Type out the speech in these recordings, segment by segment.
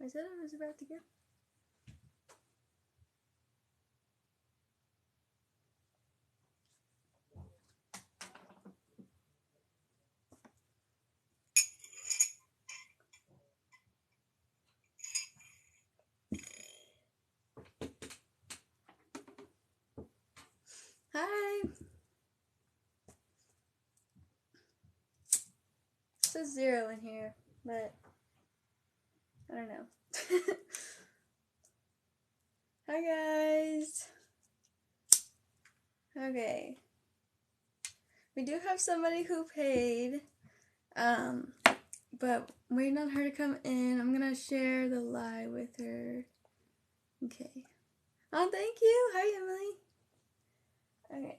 I said I was about to go. Hi. It says 0 in here, but I don't know. Hi guys. Okay. We do have somebody who paid, but I'm waiting on her to come in. I'm gonna share the live with her. Okay. Oh, thank you. Hi, Emily. Okay.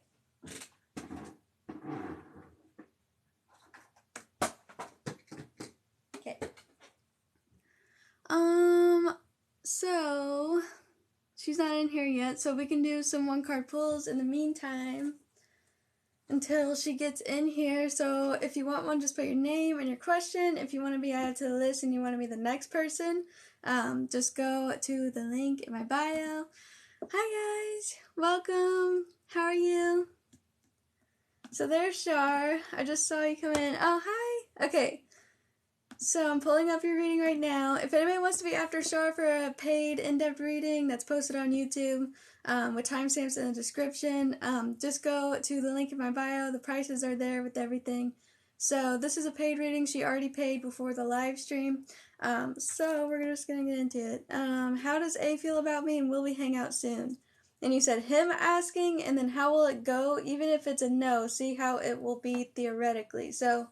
Okay. So she's not in here yet, so we can do some 1-card pulls in the meantime until she gets in here. So if you want one, just put your name and your question. If you want to be added to the list and you want to be the next person, just go to the link in my bio. Hi guys, welcome. How are you? So there's Shar. I just saw you come in. Oh, hi. Okay. So I'm pulling up your reading right now. If anybody wants to be after Shar for a paid in-depth reading that's posted on YouTube with timestamps in the description, just go to the link in my bio. The prices are there with everything. So this is a paid reading. She already paid before the live stream. So we're just going to get into it. How does A feel about me and will we hang out soon? And you said him asking, and then how will it go? Even if it's a no, see how it will be theoretically. So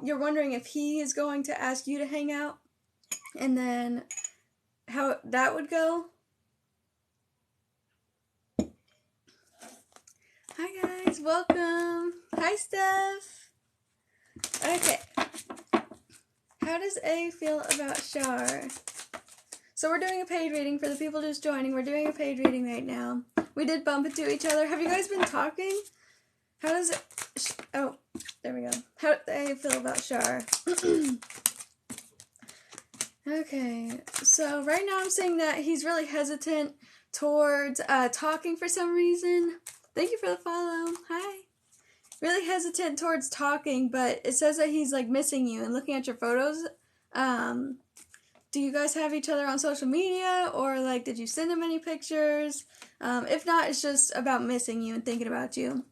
you're wondering if he is going to ask you to hang out, and then how that would go. Hi guys, welcome. Hi Steph. Okay. How does A feel about Shar? So we're doing a paid reading for the people just joining. We're doing a paid reading right now. We did bump into each other. Have you guys been talking? How does it... Oh, there we go. How do they feel about Shar? Okay, so right now I'm saying that he's really hesitant towards talking for some reason. Thank you for the follow. Hi. Really hesitant towards talking, but it says that he's like missing you and looking at your photos. Do you guys have each other on social media, or like did you send him any pictures? If not, it's just about missing you and thinking about you.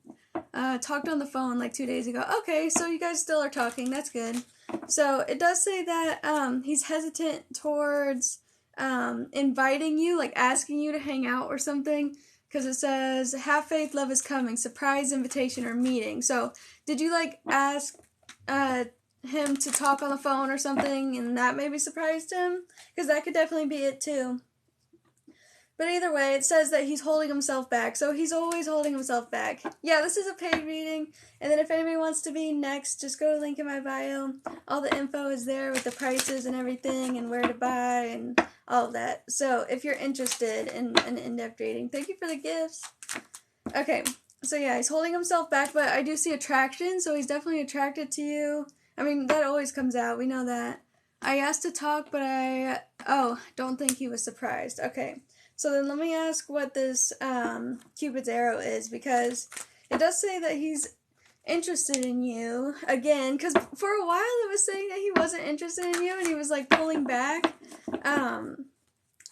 Talked on the phone like 2 days ago. Okay, so you guys still are talking. That's good. So it does say that he's hesitant towards inviting you, like asking you to hang out or something, because it says, have faith, love is coming, surprise invitation or meeting. So did you like ask him to talk on the phone or something and that maybe surprised him? Because that could definitely be it too. But either way, it says that he's holding himself back. So he's always holding himself back. Yeah, this is a paid reading. And then if anybody wants to be next, just go to the link in my bio. All the info is there with the prices and everything and where to buy and all of that. So if you're interested in an in-depth reading, thank you for the gifts. Okay, so yeah, he's holding himself back, but I do see attraction. So he's definitely attracted to you. I mean, that always comes out. We know that. I asked to talk, but don't think he was surprised. Okay. So then let me ask what this Cupid's arrow is, because it does say that he's interested in you again, because for a while it was saying that he wasn't interested in you and he was like pulling back.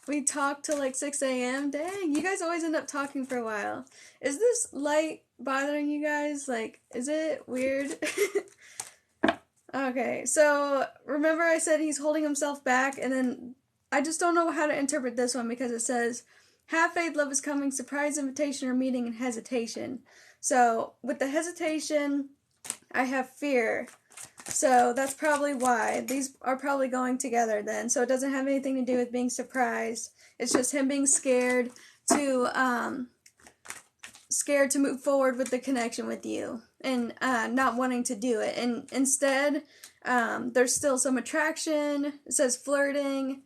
We talked till like 6 a.m. Dang, you guys always end up talking for a while. Is this light bothering you guys? Like, is it weird? Okay, so remember I said he's holding himself back, and then I just don't know how to interpret this one because it says, have faith, love is coming, surprise invitation or meeting, and hesitation. So with the hesitation, I have fear. So that's probably why. These are probably going together then. So it doesn't have anything to do with being surprised. It's just him being scared to move forward with the connection with you and not wanting to do it. And instead, there's still some attraction. It says flirting.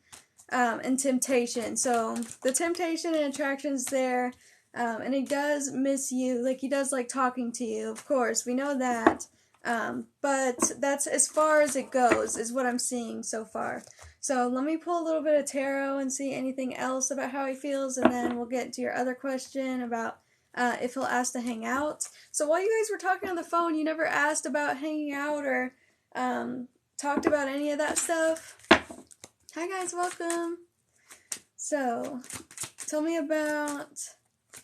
And temptation. So the temptation and attraction's there, and he does miss you. Like, he does like talking to you, of course. We know that. But that's as far as it goes, is what I'm seeing so far. So let me pull a little bit of tarot and see anything else about how he feels, and then we'll get to your other question about if he'll ask to hang out. So while you guys were talking on the phone, you never asked about hanging out or talked about any of that stuff. Hi guys, welcome. So, tell me about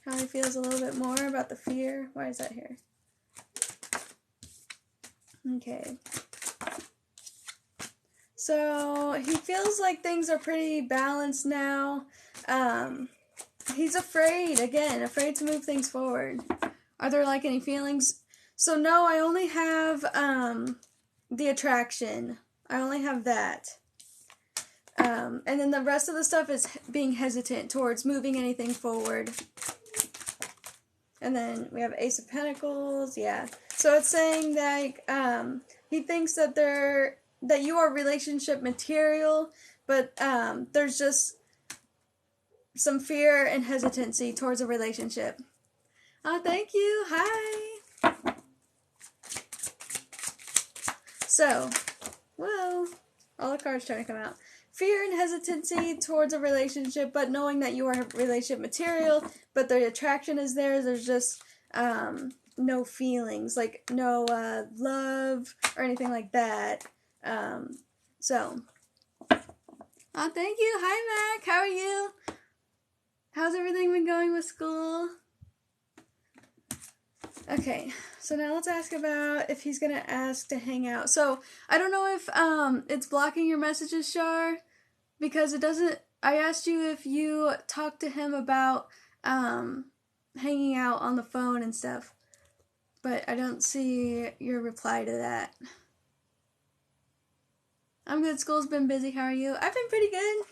how he feels a little bit more about the fear. Why is that here? Okay. So, he feels like things are pretty balanced now. He's afraid, again, afraid to move things forward. Are there like any feelings? So no, I only have the attraction. I only have that. And then the rest of the stuff is being hesitant towards moving anything forward. And then we have Ace of Pentacles, yeah. So it's saying that he thinks that you are relationship material, but there's just some fear and hesitancy towards a relationship. Oh, thank you. Hi. So, whoa. All the cards trying to come out. Fear and hesitancy towards a relationship, but knowing that you are relationship material, but the attraction is there. There's just no feelings, like no love or anything like that. So, oh, thank you. Hi, Mac. How are you? How's everything been going with school? Okay, so now let's ask about if he's going to ask to hang out. So, I don't know if it's blocking your messages, Shar, because it doesn't... I asked you if you talked to him about hanging out on the phone and stuff, but I don't see your reply to that. I'm good. School's been busy. How are you? I've been pretty good.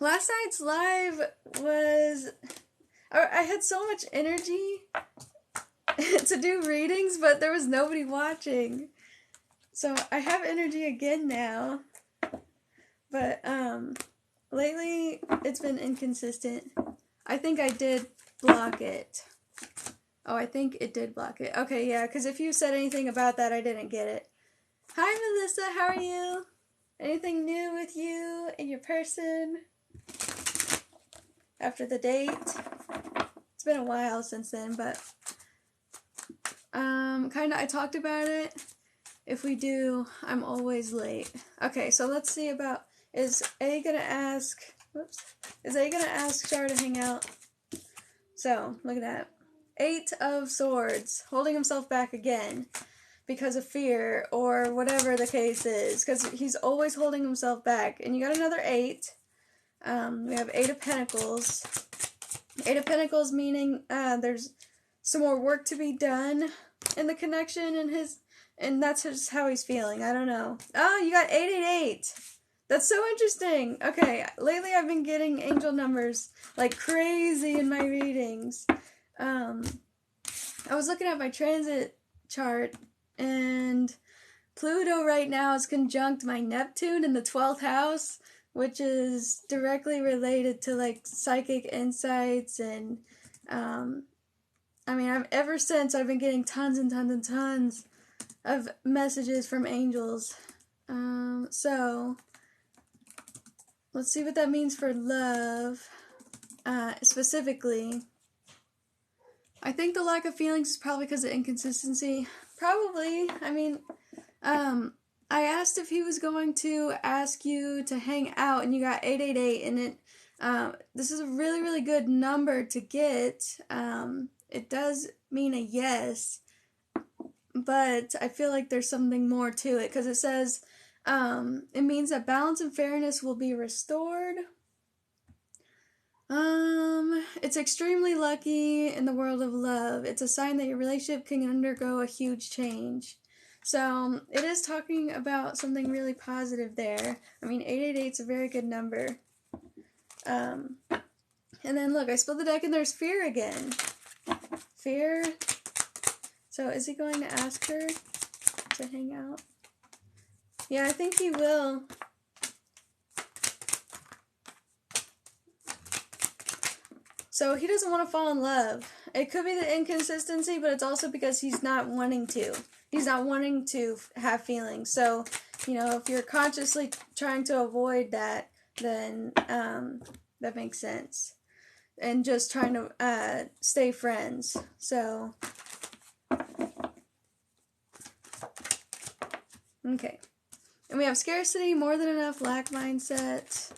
Last night's live was... I had so much energy to do readings, but there was nobody watching. So I have energy again now. But lately it's been inconsistent. I think I did block it. Oh, I think it did block it. Okay, yeah, because if you said anything about that, I didn't get it. Hi, Melisa. How are you? Anything new with you and your person? After the date? It's been a while since then, but kinda I talked about it. If we do, I'm always late. Okay, so let's see about, is A gonna ask Shar to hang out? So, look at that. 8 of Swords, holding himself back again because of fear or whatever the case is, because he's always holding himself back. And you got another 8. We have 8 of Pentacles. 8 of Pentacles meaning there's some more work to be done in the connection and that's just how he's feeling. I don't know. Oh, you got 888. That's so interesting. Okay, lately I've been getting angel numbers like crazy in my readings. I was looking at my transit chart, and Pluto right now is conjunct my Neptune in the 12th house, which is directly related to like psychic insights and I mean, ever since I've been getting tons and tons and tons of messages from angels. So let's see what that means for love specifically. I think the lack of feelings is probably because of inconsistency. Probably. I mean, I asked if he was going to ask you to hang out, and you got 888, and it, this is a really, really good number to get. It does mean a yes, but I feel like there's something more to it, because it says, it means that balance and fairness will be restored. It's extremely lucky in the world of love. It's a sign that your relationship can undergo a huge change. So, it is talking about something really positive there. I mean, 888 is a very good number. And then look, I split the deck and there's fear again. Fear. So, is he going to ask her to hang out? Yeah, I think he will. So he doesn't want to fall in love. It could be the inconsistency, but it's also because he's not wanting to. He's not wanting to have feelings. So, you know, if you're consciously trying to avoid that, then that makes sense. And just trying to stay friends. So, okay. And we have scarcity, more than enough, lack mindset.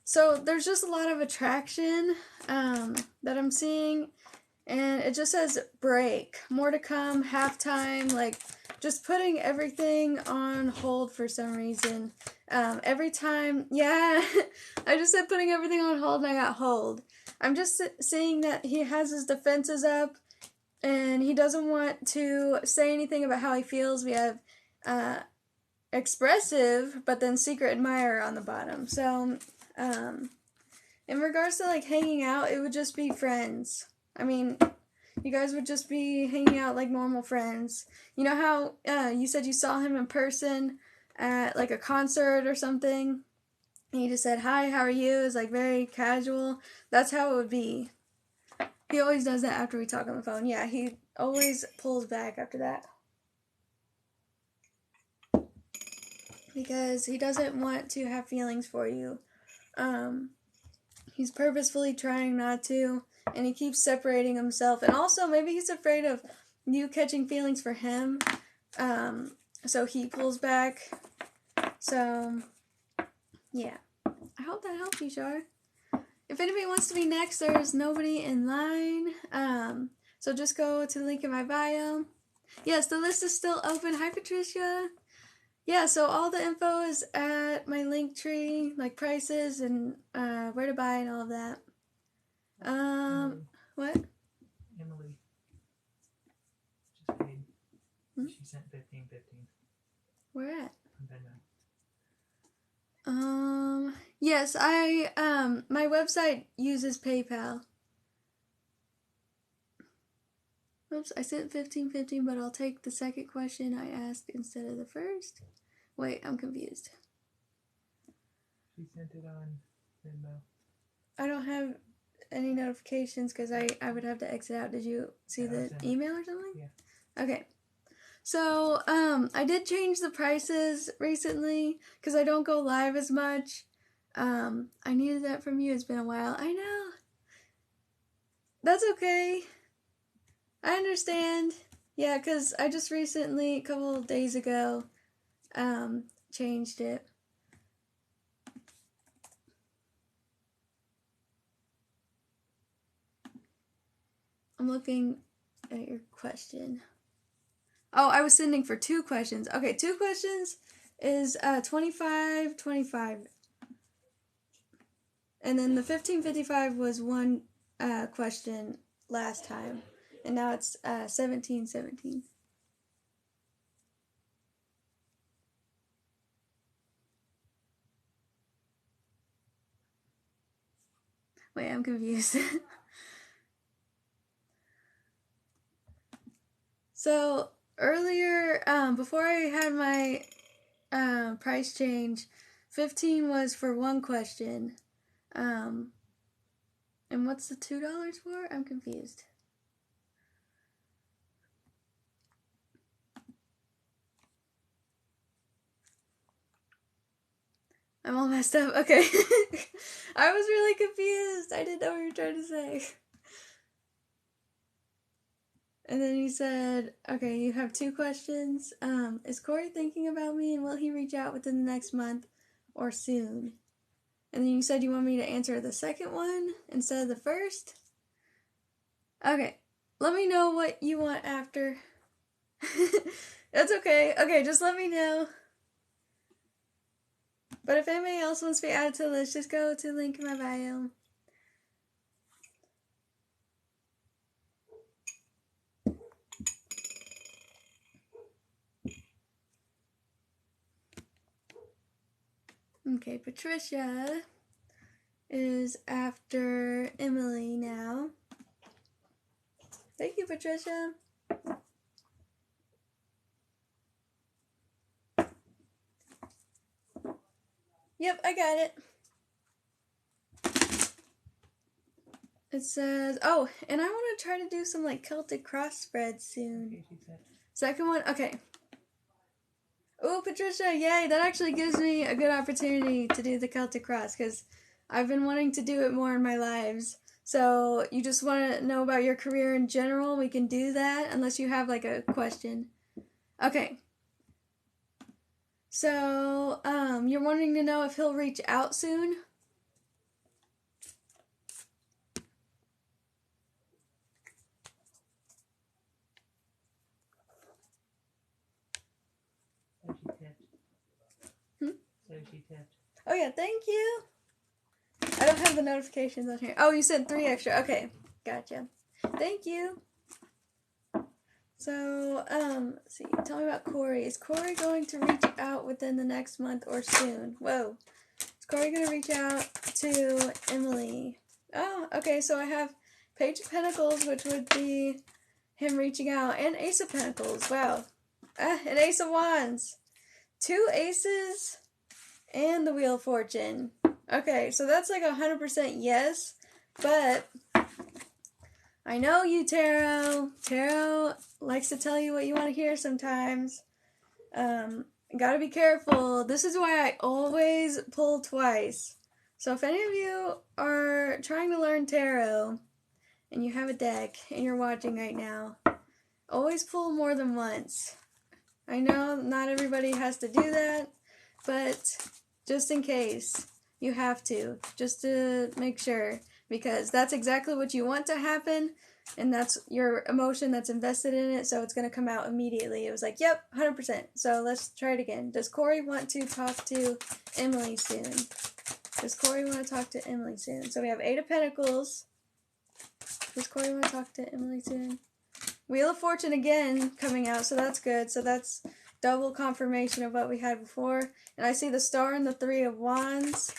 So there's just a lot of attraction that I'm seeing. And it just says break. More to come, halftime, like just putting everything on hold for some reason. Every time, yeah, I just said putting everything on hold and I got hold. I'm just seeing that he has his defenses up and he doesn't want to say anything about how he feels. We have expressive, but then secret admirer on the bottom. So, in regards to like hanging out, it would just be friends. I mean, you guys would just be hanging out like normal friends. You know how you said you saw him in person at like a concert or something? And you just said, hi, how are you? It's like very casual. That's how it would be. He always does that after we talk on the phone. Yeah, he always pulls back after that. Because he doesn't want to have feelings for you. He's purposefully trying not to, and he keeps separating himself. And also, maybe he's afraid of you catching feelings for him, so he pulls back. So, yeah. I hope that helped you, Shar. If anybody wants to be next, there's nobody in line. So just go to the link in my bio. Yes, the list is still open. Hi, Patricia. Yeah, so all the info is at my link tree, like prices and where to buy and all of that. What? Emily just paid. She sent $15.15. Where at? On Venmo. Yes, my website uses PayPal. Oops, I sent $15.15, but I'll take the second question I asked instead of the first. Wait, I'm confused. She sent it on Venmo. I don't have any notifications because I would have to exit out. Did you see the email or something? Yeah. Okay. So, I did change the prices recently because I don't go live as much. I needed that from you. It's been a while. I know. That's okay. I understand. Yeah, because I just recently, a couple of days ago, changed it. I'm looking at your question. Oh, I was sending for 2 questions. Okay, 2 questions is $25.25. And then the $15.55 was one question last time. And now it's $17.17. Wait, I'm confused. So earlier, before I had my price change, 15 was for one question. And what's the $2 for? I'm confused. I'm all messed up. Okay. I was really confused. I didn't know what you were trying to say. And then you said, okay, you have 2 questions. Is Corey thinking about me and will he reach out within the next month or soon? And then you said you want me to answer the second one instead of the first? Okay. Let me know what you want after. That's okay. Okay, just let me know. But if anybody else wants to be added to the list, just go to the link in my bio. Okay, Patricia is after Emily now. Thank you, Patricia. Yep, I got it. It says, oh, and I want to try to do some like Celtic cross spreads soon. Okay, she said. Second one, okay. Oh, Patricia, yay! That actually gives me a good opportunity to do the Celtic cross because I've been wanting to do it more in my lives. So you just want to know about your career in general? We can do that unless you have like a question. Okay. So, you're wanting to know if he'll reach out soon? So she tipped. Hmm? So she tipped. Oh yeah, thank you. I don't have the notifications on here. Oh, you said 3 extra. Okay, gotcha. Thank you. So, let's see. Tell me about Corey. Is Corey going to reach out within the next month or soon? Whoa. Is Corey going to reach out to Emily? Oh, okay. So I have Page of Pentacles, which would be him reaching out, and Ace of Pentacles. Wow. And Ace of Wands. 2 aces and the Wheel of Fortune. Okay, so that's like 100% yes, but I know you, Tarot. Tarot likes to tell you what you want to hear sometimes. Gotta be careful. This is why I always pull twice. So if any of you are trying to learn tarot and you have a deck and you're watching right now, always pull more than once. I know not everybody has to do that, but just in case, you have to, just to make sure, because that's exactly what you want to happen, and that's your emotion that's invested in it, so it's going to come out immediately. It was like, yep, 100%. So let's try it again. Does Corey want to talk to Emily soon? Does Corey want to talk to Emily soon? So we have 8 of Pentacles. Does Corey want to talk to Emily soon? Wheel of Fortune again coming out, so that's good. So that's double confirmation of what we had before. And I see the Star and the 3 of Wands.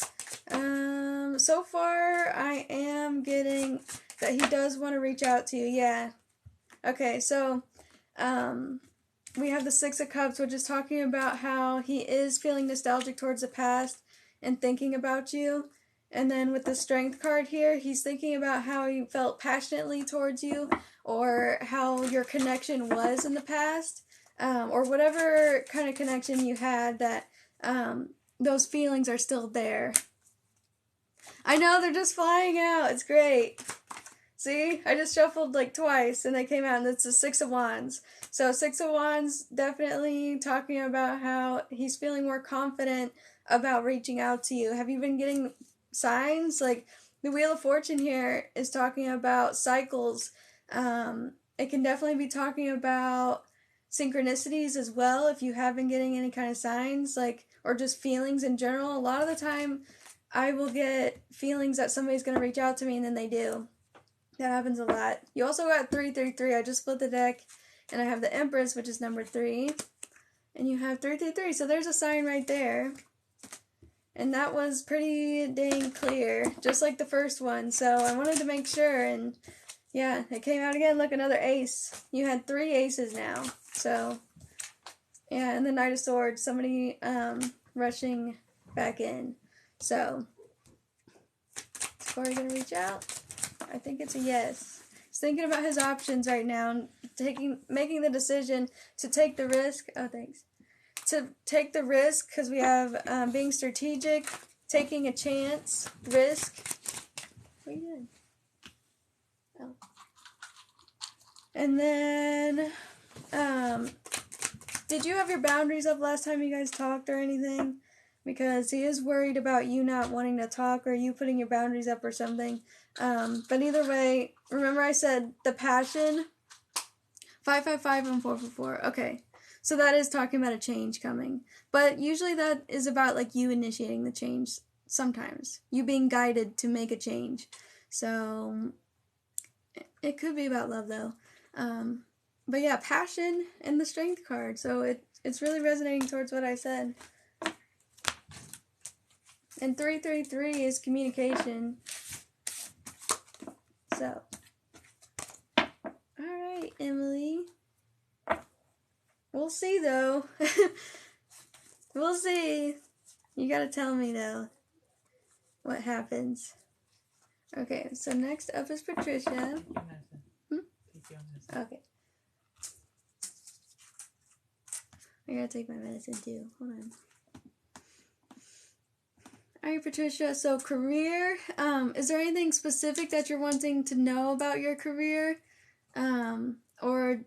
So far I am getting that he does want to reach out to you. Yeah. Okay, so we have the 6 of Cups, which is talking about how he is feeling nostalgic towards the past and thinking about you. And then with the Strength card here, he's thinking about how he felt passionately towards you, or how your connection was in the past, or whatever kind of connection you had, that those feelings are still there. I know, they're just flying out. It's great. See? I just shuffled like twice and they came out, and it's the 6 of Wands. So 6 of Wands definitely talking about how he's feeling more confident about reaching out to you. Have you been getting signs? Like the Wheel of Fortune here is talking about cycles. It can definitely be talking about synchronicities as well, if you have been getting any kind of signs, like, or just feelings in general. A lot of the time I will get feelings that somebody's going to reach out to me, and then they do. That happens a lot. You also got 333. I just split the deck, and I have the Empress, which is number 3. And you have 333. So there's a sign right there. And that was pretty dang clear, just like the first one. So I wanted to make sure, and yeah, it came out again. Look, another ace. You had 3 aces now. So, yeah, and the Knight of Swords. Somebody rushing back in. So, is Corey going to reach out? I think it's a yes. He's thinking about his options right now, making the decision to take the risk. Oh, thanks. To take the risk, because we have being strategic, taking a chance, risk. What are you doing? Oh. And then, did you have your boundaries up last time you guys talked or anything? Because he is worried about you not wanting to talk, or you putting your boundaries up or something. But either way, remember I said the passion, 555 and 444. Okay, so that is talking about a change coming. But usually that is about like you initiating the change sometimes. You being guided to make a change. So it could be about love though. But yeah, passion and the Strength card. So it's really resonating towards what I said. And 333 is communication. So, alright, Emily. We'll see, though. We'll see. You gotta tell me, though, what happens. Okay, so next up is Patricia. Okay. I gotta take my medicine too. Hold on. Alright, Patricia, so career. Is there anything specific that you're wanting to know about your career? Or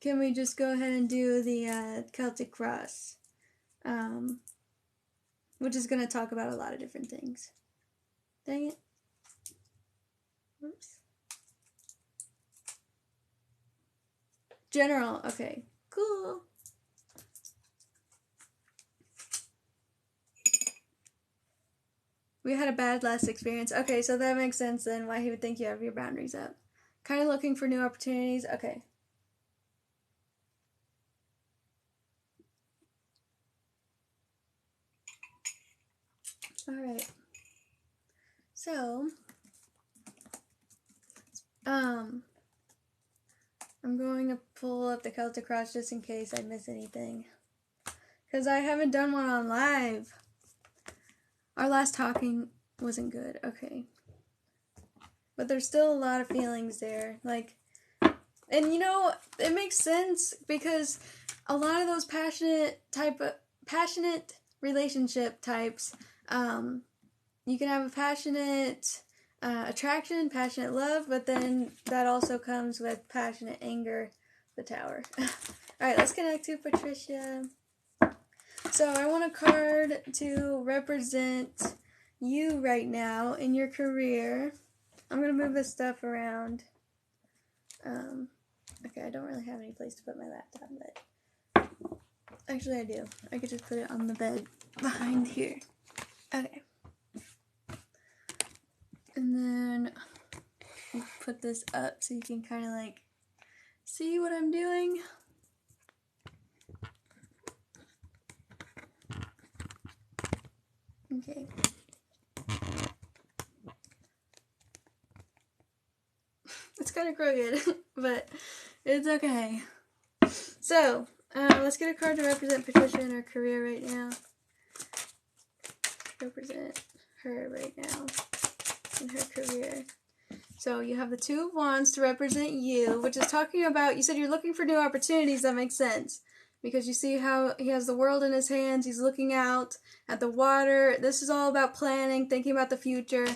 can we just go ahead and do the Celtic Cross? Which is going to talk about a lot of different things. Dang it. Oops. General, okay. Cool. We had a bad last experience. Okay, so that makes sense then why he would think you have your boundaries up. Kind of looking for new opportunities. Okay. Alright. So, I'm going to pull up the Celtic Cross just in case I miss anything. Because I haven't done one on live. Our last talking wasn't good. Okay. But there's still a lot of feelings there. Like, and you know, it makes sense because a lot of those passionate relationship types, you can have a passionate attraction, passionate love, but then that also comes with passionate anger, the Tower. Alright, let's connect to Patricia. So I want a card to represent you right now in your career. I'm going to move this stuff around. Okay, I don't really have any place to put my laptop, but actually I do. I could just put it on the bed behind here. Okay. And then put this up so you can kind of like see what I'm doing. Okay. It's kind of crooked, but it's okay. So, let's get a card to represent Patricia in her career right now. Represent her right now in her career. So you have the Two of Wands to represent you, which is talking about, you said you're looking for new opportunities. That makes sense. Because you see how he has the world in his hands. He's looking out at the water. This is all about planning, thinking about the future.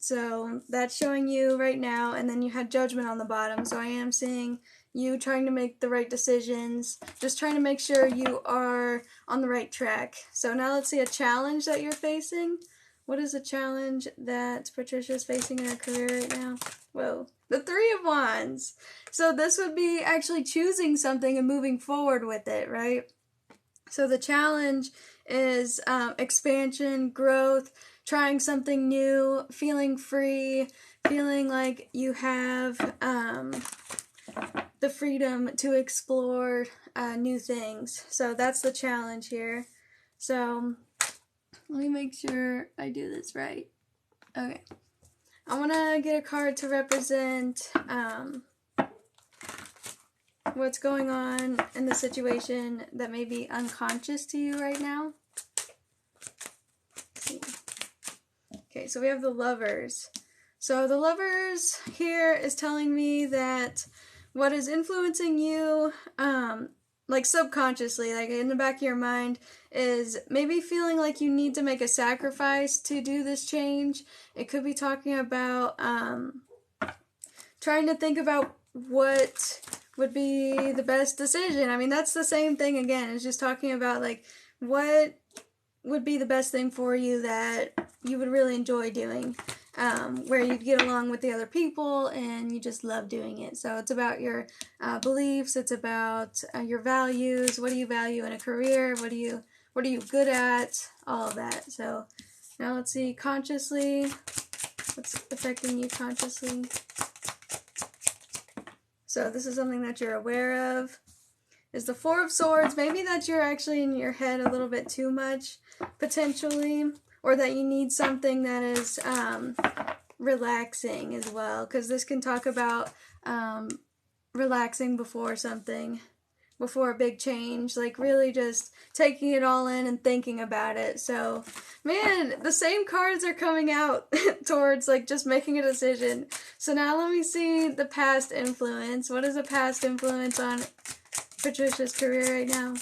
So that's showing you right now. And then you had Judgment on the bottom. So I am seeing you trying to make the right decisions. Just trying to make sure you are on the right track. So now let's see a challenge that you're facing. What is a challenge that Patricia is facing in her career right now? Whoa. The Three of Wands. So this would be actually choosing something and moving forward with it, right? So the challenge is expansion, growth, trying something new, feeling free, feeling like you have the freedom to explore new things. So that's the challenge here. So let me make sure I do this right. Okay. I want to get a card to represent what's going on in the situation that may be unconscious to you right now. Let's see. Okay, so we have the Lovers. So the Lovers here is telling me that what is influencing you, like subconsciously, like in the back of your mind, is maybe feeling like you need to make a sacrifice to do this change. It could be talking about trying to think about what would be the best decision. I mean, that's the same thing again. It's just talking about like what would be the best thing for you that you would really enjoy doing. Where you get along with the other people and you just love doing it. So it's about your beliefs. It's about your values. What do you value in a career? What are you good at? All of that. So now let's see consciously. What's affecting you consciously? So this is something that you're aware of. Is the Four of Swords. Maybe that you're actually in your head a little bit too much, potentially. Or that you need something that is relaxing as well. Because this can talk about relaxing before something. before a big change, like really just taking it all in and thinking about it. So, man, the same cards are coming out towards like just making a decision. So now let me see the past influence. What is the past influence on Patricia's career right now?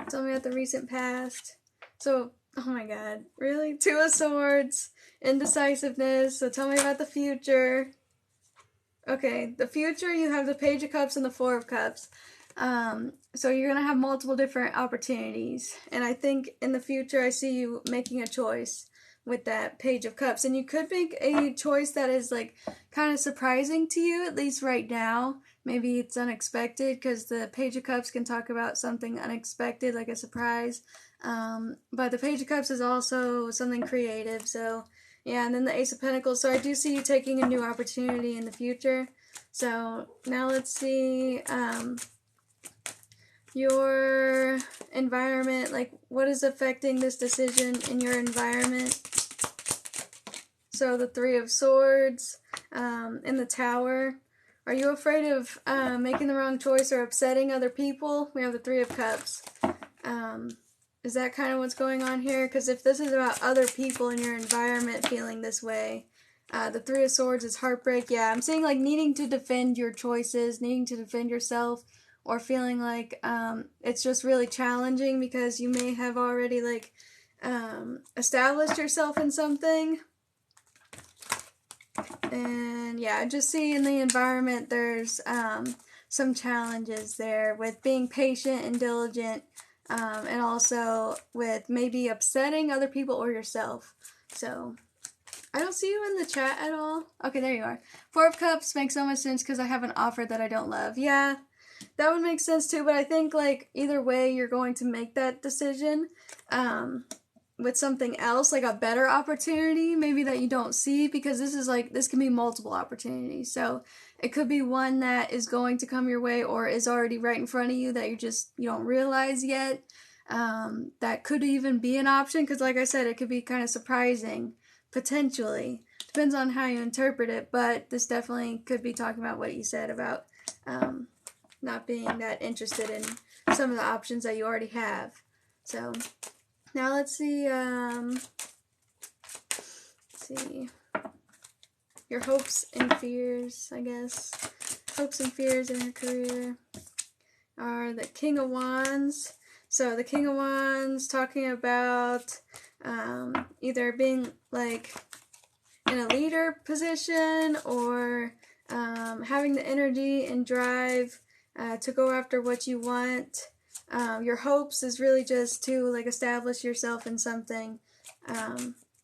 Tell me about the recent past. So, oh my god, really? 2 of Swords, indecisiveness. So tell me about the future. Okay, the future, you have the Page of Cups and the Four of Cups. So you're going to have multiple different opportunities. And I think in the future, I see you making a choice with that Page of Cups. And you could make a choice that is like kind of surprising to you, at least right now. Maybe it's unexpected, because the Page of Cups can talk about something unexpected, like a surprise. But the Page of Cups is also something creative, so yeah, and then the Ace of Pentacles. So I do see you taking a new opportunity in the future. So now let's see your environment. Like, what is affecting this decision in your environment? So the Three of Swords in the Tower. Are you afraid of making the wrong choice or upsetting other people? We have the Three of Cups. Is that kind of what's going on here? Because if this is about other people in your environment feeling this way, the Three of Swords is heartbreak. Yeah, I'm saying like needing to defend your choices, needing to defend yourself, or feeling like it's just really challenging because you may have already like established yourself in something. And yeah, I just see in the environment there's some challenges there with being patient and diligent. And also with maybe upsetting other people or yourself. So, I don't see you in the chat at all. Okay, there you are. Four of Cups makes so much sense because I have an offer that I don't love. Yeah, that would make sense too, but I think, like, either way, you're going to make that decision with something else, like a better opportunity, maybe that you don't see, because this is, like, this can be multiple opportunities. So, it could be one that is going to come your way or is already right in front of you that you don't realize yet. That could even be an option, because like I said, it could be kind of surprising, potentially. Depends on how you interpret it, but this definitely could be talking about what you said about not being that interested in some of the options that you already have. So, now let's see, your hopes and fears, I guess. Hopes and fears in your career are the King of Wands. So the King of Wands talking about either being like in a leader position or having the energy and drive to go after what you want. Your hopes is really just to like establish yourself in something.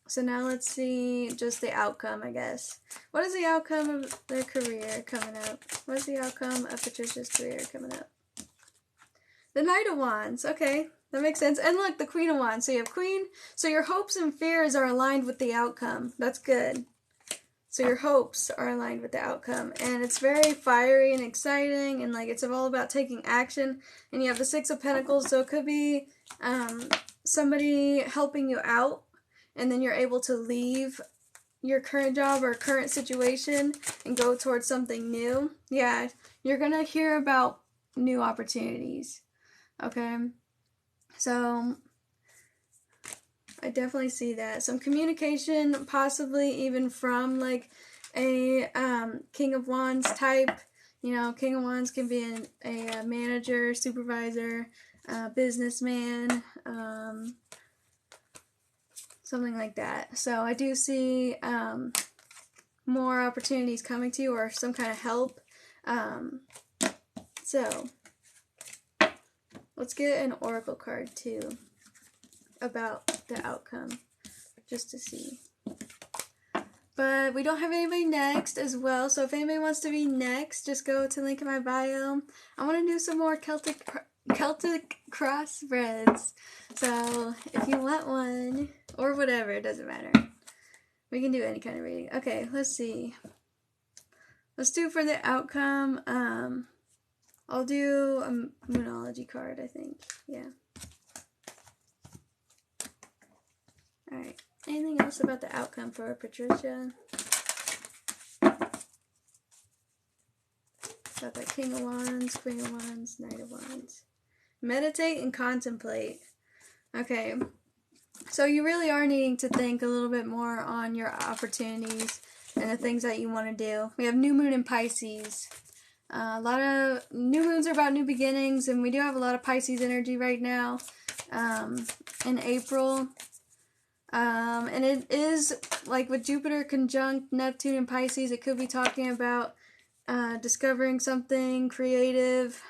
So now let's see just the outcome, I guess. What is the outcome of their career coming up? What is the outcome of Patricia's career coming up? The Knight of Wands. Okay, that makes sense. And look, the Queen of Wands. So you have Queen. So your hopes and fears are aligned with the outcome. That's good. So your hopes are aligned with the outcome. And it's very fiery and exciting. And like it's all about taking action. And you have the Six of Pentacles. So it could be somebody helping you out. And then you're able to leave your current job or current situation and go towards something new. Yeah, you're going to hear about new opportunities. Okay? So, I definitely see that. Some communication, possibly even from like a King of Wands type. You know, King of Wands can be a manager, supervisor, businessman, something like that. So I do see more opportunities coming to you or some kind of help. So let's get an oracle card too about the outcome just to see. But we don't have anybody next as well. So if anybody wants to be next, just go to the link in my bio. I want to do some more Celtic crossbreads. So if you want one, or whatever, it doesn't matter. We can do any kind of reading. Okay, let's see. Let's do for the outcome. I'll do a Moonology card, I think. Yeah. Alright. Anything else about the outcome for Patricia? Got that King of Wands, Queen of Wands, Knight of Wands. Meditate and contemplate. Okay. So you really are needing to think a little bit more on your opportunities and the things that you want to do. We have new moon in Pisces. A lot of new moons are about new beginnings, and we do have a lot of Pisces energy right now in April. And it is, like with Jupiter conjunct Neptune and Pisces, it could be talking about discovering something creative.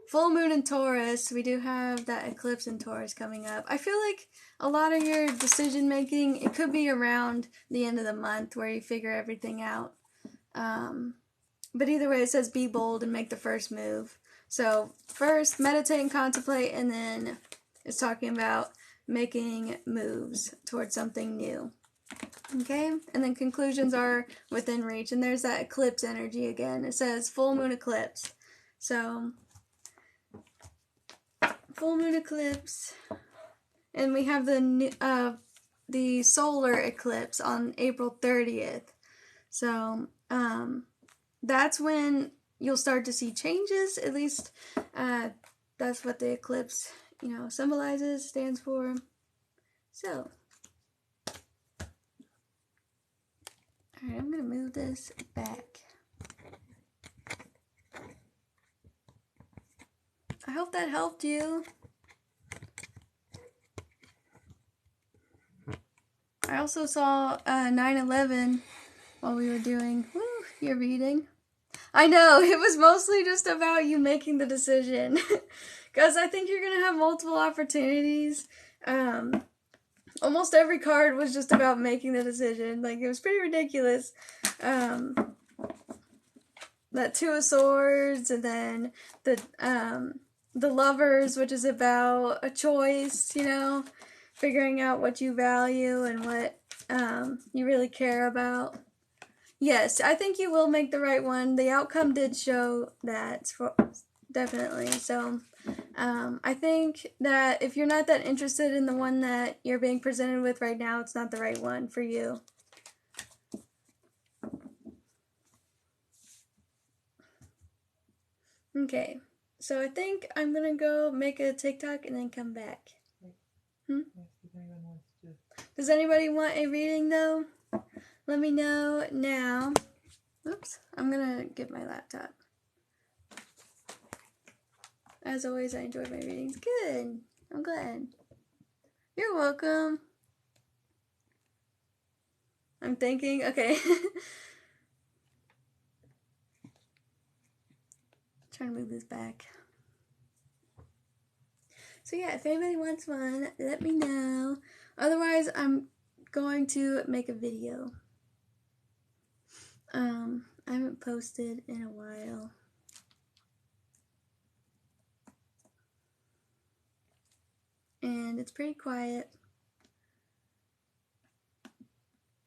Full moon in Taurus, we do have that eclipse in Taurus coming up. I feel like a lot of your decision making, it could be around the end of the month where you figure everything out. But either way, it says be bold and make the first move. So first, meditate and contemplate, and then it's talking about making moves towards something new. Okay? And then conclusions are within reach. And there's that eclipse energy again. It says full moon eclipse. So full moon eclipse, and we have the solar eclipse on April 30th. So that's when you'll start to see changes. At least that's what the eclipse, symbolizes, stands for. So, all right, I'm gonna move this back. I hope that helped you. I also saw 9/11 while we were doing your reading. I know, it was mostly just about you making the decision. Because I think you're going to have multiple opportunities. Almost every card was just about making the decision. Like, it was pretty ridiculous. That Two of Swords, and then the Lovers, which is about a choice, figuring out what you value and what you really care about. Yes, I think you will make the right one. The outcome did show that, definitely. So, I think that if you're not that interested in the one that you're being presented with right now, it's not the right one for you. Okay, so I think I'm gonna go make a TikTok and then come back. Does anybody want a reading though? Let me know now. Oops, I'm gonna get my laptop. As always, I enjoyed my readings. Good, I'm glad. You're welcome. I'm thinking, okay. Trying to move this back. So yeah, if anybody wants one, let me know. Otherwise, I'm going to make a video. I haven't posted in a while. And it's pretty quiet.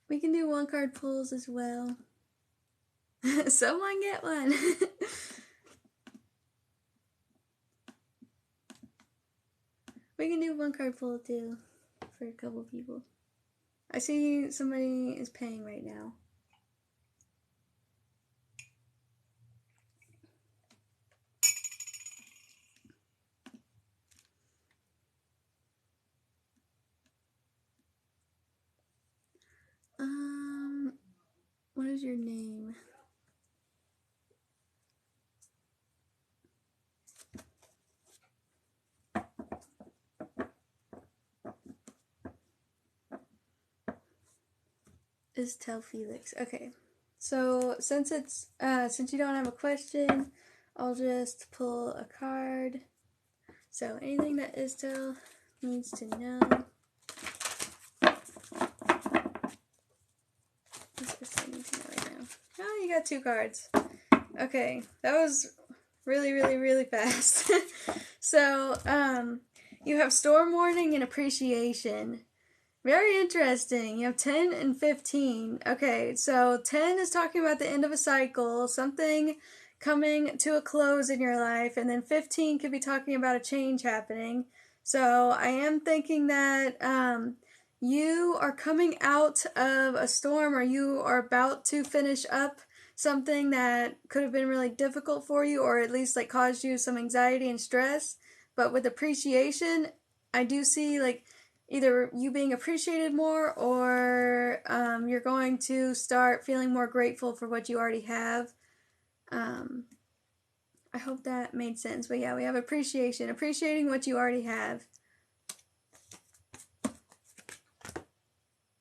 We can do one card pulls as well. Someone get one. We can do one card pull too for a couple people. I see somebody is paying right now. What is your name? Is Tell Felix. Okay. So since you don't have a question, I'll just pull a card. So anything that Istel needs to know. What's Istel need to know right now? Oh, you got two cards. Okay, that was really, really, really fast. So, you have Storm Warning and Appreciation. Very interesting. You have 10 and 15. Okay, so 10 is talking about the end of a cycle, something coming to a close in your life, and then 15 could be talking about a change happening. So I am thinking that you are coming out of a storm, or you are about to finish up something that could have been really difficult for you, or at least like caused you some anxiety and stress. But with appreciation, I do see like either you being appreciated more, or you're going to start feeling more grateful for what you already have. I hope that made sense. But yeah, we have appreciation, appreciating what you already have.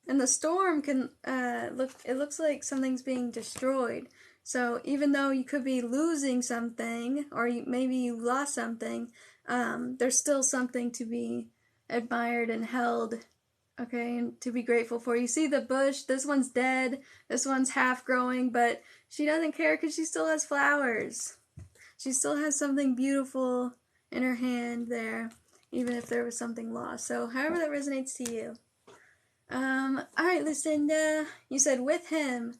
And the storm can it looks like something's being destroyed. So even though you could be losing something, or maybe you lost something, there's still something to be admired and held, okay, and to be grateful for. You see the bush, this one's dead, this one's half growing, but she doesn't care because she still has flowers. She still has something beautiful in her hand there, even if there was something lost. So however that resonates to you. Alright, Lucinda, you said with him,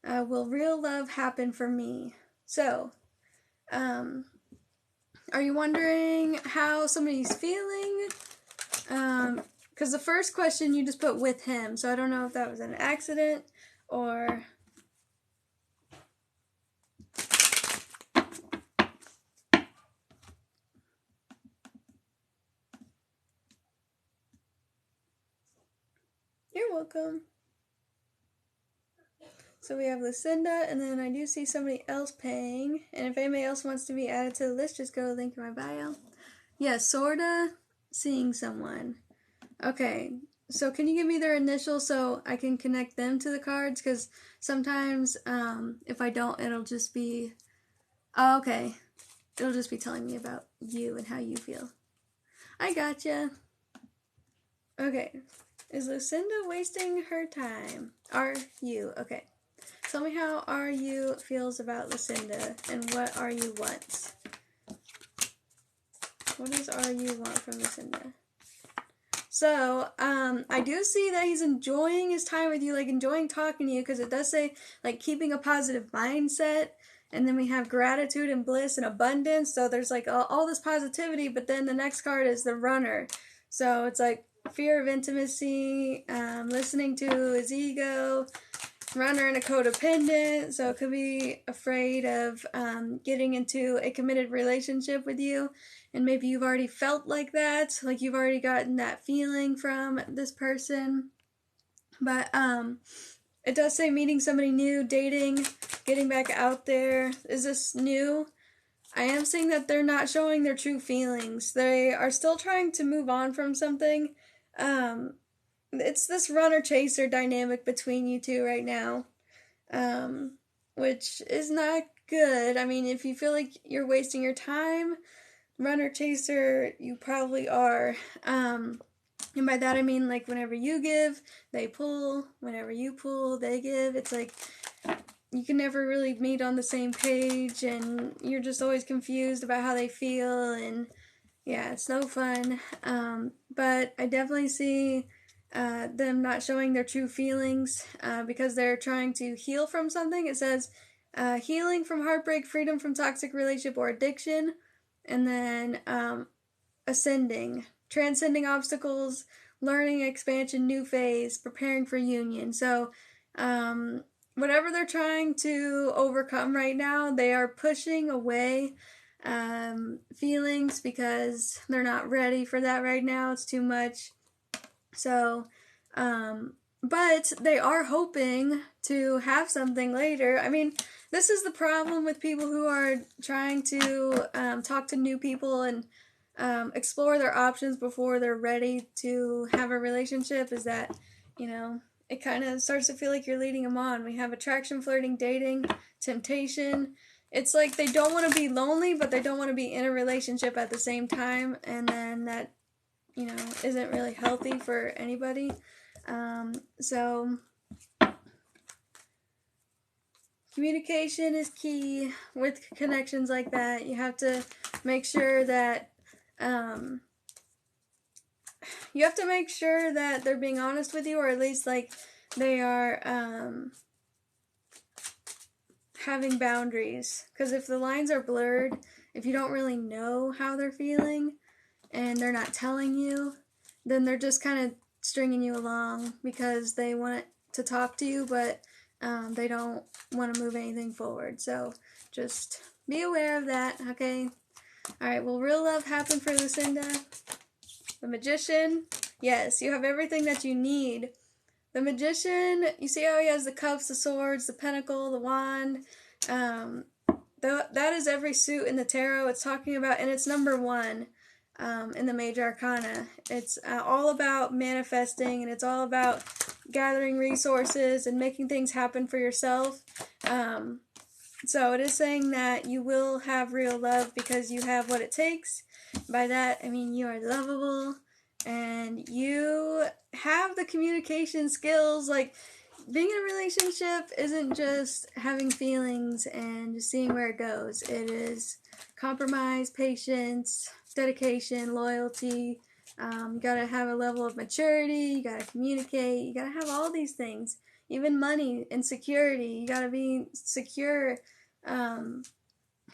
will real love happen for me? So, are you wondering how somebody's feeling? Because the first question you just put with him, so I don't know if that was an accident, or... You're welcome. So we have Lucinda, and then I do see somebody else paying. And if anybody else wants to be added to the list, just go to the link in my bio. Yeah, sorta seeing someone. Okay, so can you give me their initials so I can connect them to the cards? Because sometimes if I don't, it'll just be... Oh, okay. It'll just be telling me about you and how you feel. I gotcha. Okay. Is Lucinda wasting her time? Are you? Okay. Tell me how Are You feels about Lucinda, and what Are You wants. What does Are You want from Lucinda? So, I do see that he's enjoying his time with you, like enjoying talking to you, because it does say, like, keeping a positive mindset, and then we have gratitude and bliss and abundance, so there's, like, all this positivity, but then the next card is the Runner. So it's, like, fear of intimacy, listening to his ego, Runner and a codependent, so it could be afraid of getting into a committed relationship with you, and maybe you've already felt like that, like you've already gotten that feeling from this person. But it does say meeting somebody new, dating, getting back out there. Is this new? I am seeing that they're not showing their true feelings. They are still trying to move on from something. It's this runner-chaser dynamic between you two right now, which is not good. I mean, if you feel like you're wasting your time, runner-chaser, you probably are. And by that I mean, like, whenever you give, they pull. Whenever you pull, they give. It's like you can never really meet on the same page, and you're just always confused about how they feel, and yeah, it's no fun. But I definitely see them not showing their true feelings because they're trying to heal from something. It says healing from heartbreak, freedom from toxic relationship or addiction, and then ascending, transcending obstacles, learning, expansion, new phase, preparing for union. So whatever they're trying to overcome right now, they are pushing away feelings because they're not ready for that right now. It's too much. So, but they are hoping to have something later. I mean, this is the problem with people who are trying to talk to new people and explore their options before they're ready to have a relationship, is that, you know, it kind of starts to feel like you're leading them on. We have attraction, flirting, dating, temptation. It's like they don't want to be lonely, but they don't want to be in a relationship at the same time, and then that, you know, isn't really healthy for anybody. So communication is key with connections like that. You have to make sure that they're being honest with you, or at least like they are having boundaries. Because if the lines are blurred, if you don't really know how they're feeling and they're not telling you, then they're just kind of stringing you along because they want to talk to you, but They don't want to move anything forward. So just be aware of that, okay? Alright, will real love happen for Lucinda? The Magician? Yes, you have everything that you need. The Magician, you see how he has the cups, the swords, the pentacle, the wand? That is every suit in the tarot. It's talking about, and it's number 1 in the Major Arcana. It's all about manifesting, and it's all about gathering resources and making things happen for yourself. So it is saying that you will have real love because you have what it takes. By that, I mean you are lovable, and you have the communication skills. Like, being in a relationship isn't just having feelings and just seeing where it goes. It is compromise, patience, dedication, loyalty. You gotta have a level of maturity, you gotta communicate, you gotta have all these things. Even money and security. You gotta be secure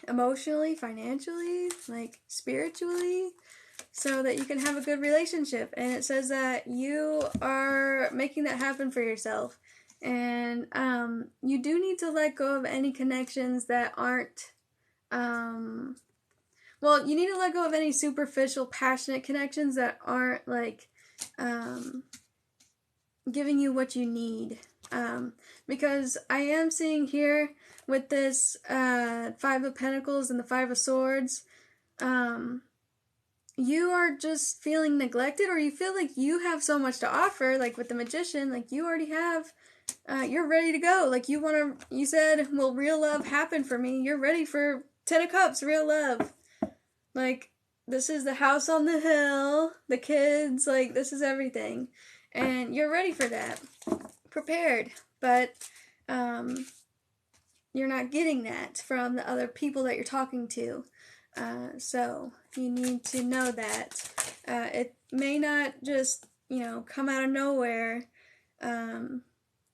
emotionally, financially, like spiritually, so that you can have a good relationship. And it says that you are making that happen for yourself. And you do need to let go of any connections that aren't, well, you need to let go of any superficial, passionate connections that aren't, like, giving you what you need. Because I am seeing here with this 5 of Pentacles and the 5 of Swords, you are just feeling neglected, or you feel like you have so much to offer, like with the Magician, like you already have, you're ready to go. Like you said, will real love happen for me? You're ready for 10 of Cups, real love. Like, this is the house on the hill, the kids, like, this is everything. And you're ready for that. Prepared. But, you're not getting that from the other people that you're talking to. So, you need to know that. It may not just, come out of nowhere.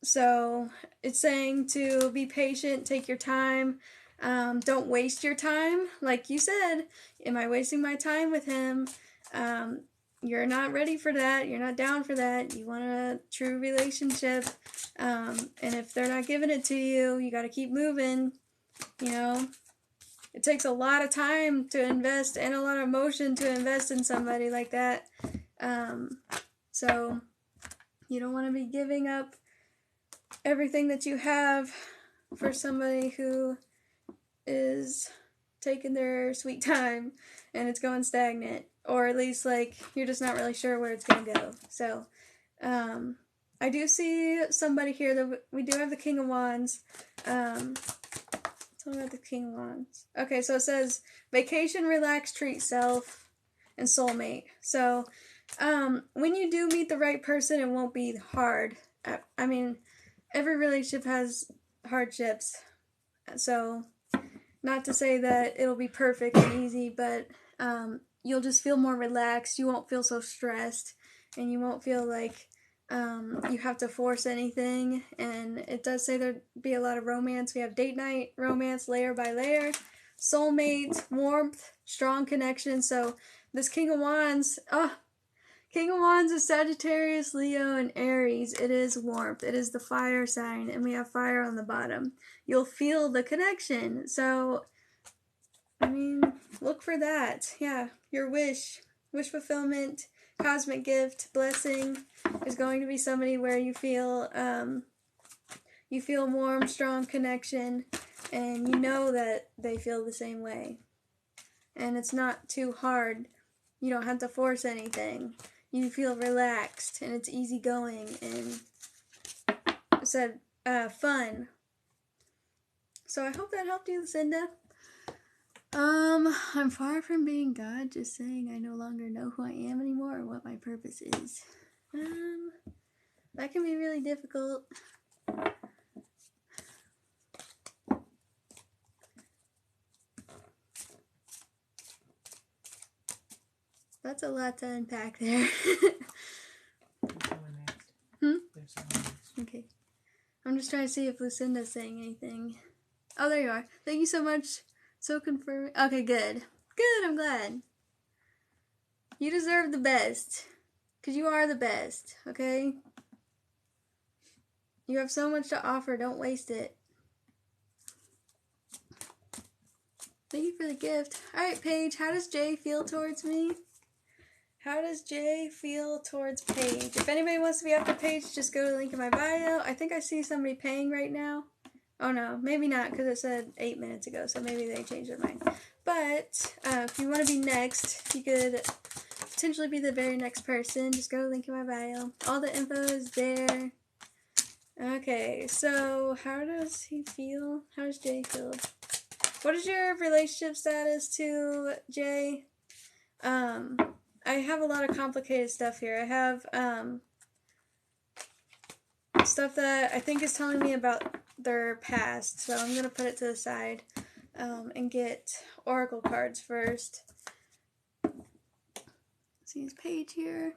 So, it's saying to be patient, take your time. Don't waste your time. Like you said, am I wasting my time with him? You're not ready for that. You're not down for that. You want a true relationship. And if they're not giving it to you, you got to keep moving. It takes a lot of time to invest and a lot of emotion to invest in somebody like that. So you don't want to be giving up everything that you have for somebody who is taking their sweet time and it's going stagnant, or at least like you're just not really sure where it's gonna go. So I do see somebody here that we do have the King of Wands. Tell me about the King of Wands. Okay, so it says vacation, relax, treat self, and soulmate. So when you do meet the right person, it won't be hard. I mean, every relationship has hardships, so not to say that it'll be perfect and easy, but you'll just feel more relaxed. You won't feel so stressed, and you won't feel like you have to force anything. And it does say there'd be a lot of romance. We have date night, romance, layer by layer, soulmate, warmth, strong connection. So this King of Wands, King of Wands is Sagittarius, Leo, and Aries. It is warmth. It is the fire sign, and we have fire on the bottom. You'll feel the connection. So, I mean, look for that. Yeah, your wish fulfillment, cosmic gift, blessing is going to be somebody where you feel warm, strong connection, and you know that they feel the same way. And it's not too hard. You don't have to force anything. You feel relaxed, and it's easygoing, and I said fun. So I hope that helped you, Lucinda. I'm far from being God, just saying I no longer know who I am anymore or what my purpose is. That can be really difficult. That's a lot to unpack there. There's someone next. There's someone next. Okay. I'm just trying to see if Lucinda's saying anything. Oh, there you are. Thank you so much. So confirming. Okay, good. Good, I'm glad. You deserve the best. Because you are the best, okay? You have so much to offer. Don't waste it. Thank you for the gift. Alright, Paige, how does Jay feel towards me? How does Jay feel towards Paige? If anybody wants to be after Paige, just go to the link in my bio. I think I see somebody paying right now. Oh no, maybe not, because it said 8 minutes ago, so maybe they changed their mind. But, if you want to be next, you could potentially be the very next person. Just go to the link in my bio. All the info is there. Okay, so how does he feel? How does Jay feel? What is your relationship status to Jay? I have a lot of complicated stuff here. I have, stuff that I think is telling me about their past, so I'm going to put it to the side, and get oracle cards first. See his Paige here.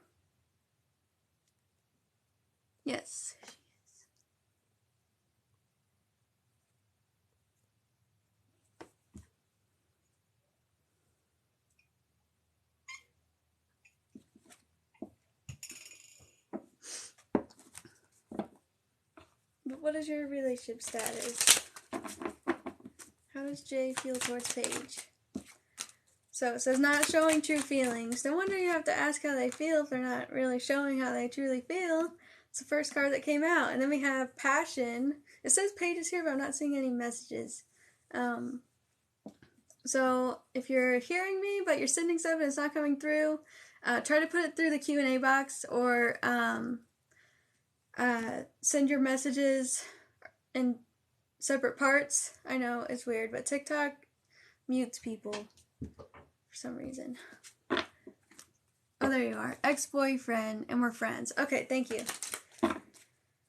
Yes, she is. But what is your relationship status? How does Jay feel towards Paige? So it says not showing true feelings. No wonder you have to ask how they feel if they're not really showing how they truly feel. It's the first card that came out. And then we have passion. It says Paige is here, but I'm not seeing any messages. So if you're hearing me, but you're sending stuff and it's not coming through, try to put it through the Q&A box, or send your messages in separate parts. I know it's weird, but TikTok mutes people for some reason. Oh, there you are. Ex-boyfriend, and we're friends. Okay, thank you.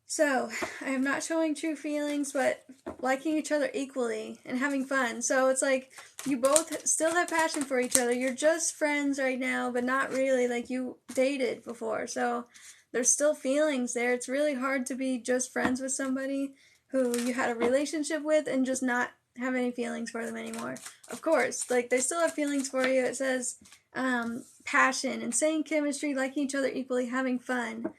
So, I am not showing true feelings, but liking each other equally and having fun. So, it's like you both still have passion for each other. You're just friends right now, but not really. Like, you dated before. So, there's still feelings there. It's really hard to be just friends with somebody who you had a relationship with and just not have any feelings for them anymore. Of course, like, they still have feelings for you. It says passion, insane chemistry, liking each other equally, having fun.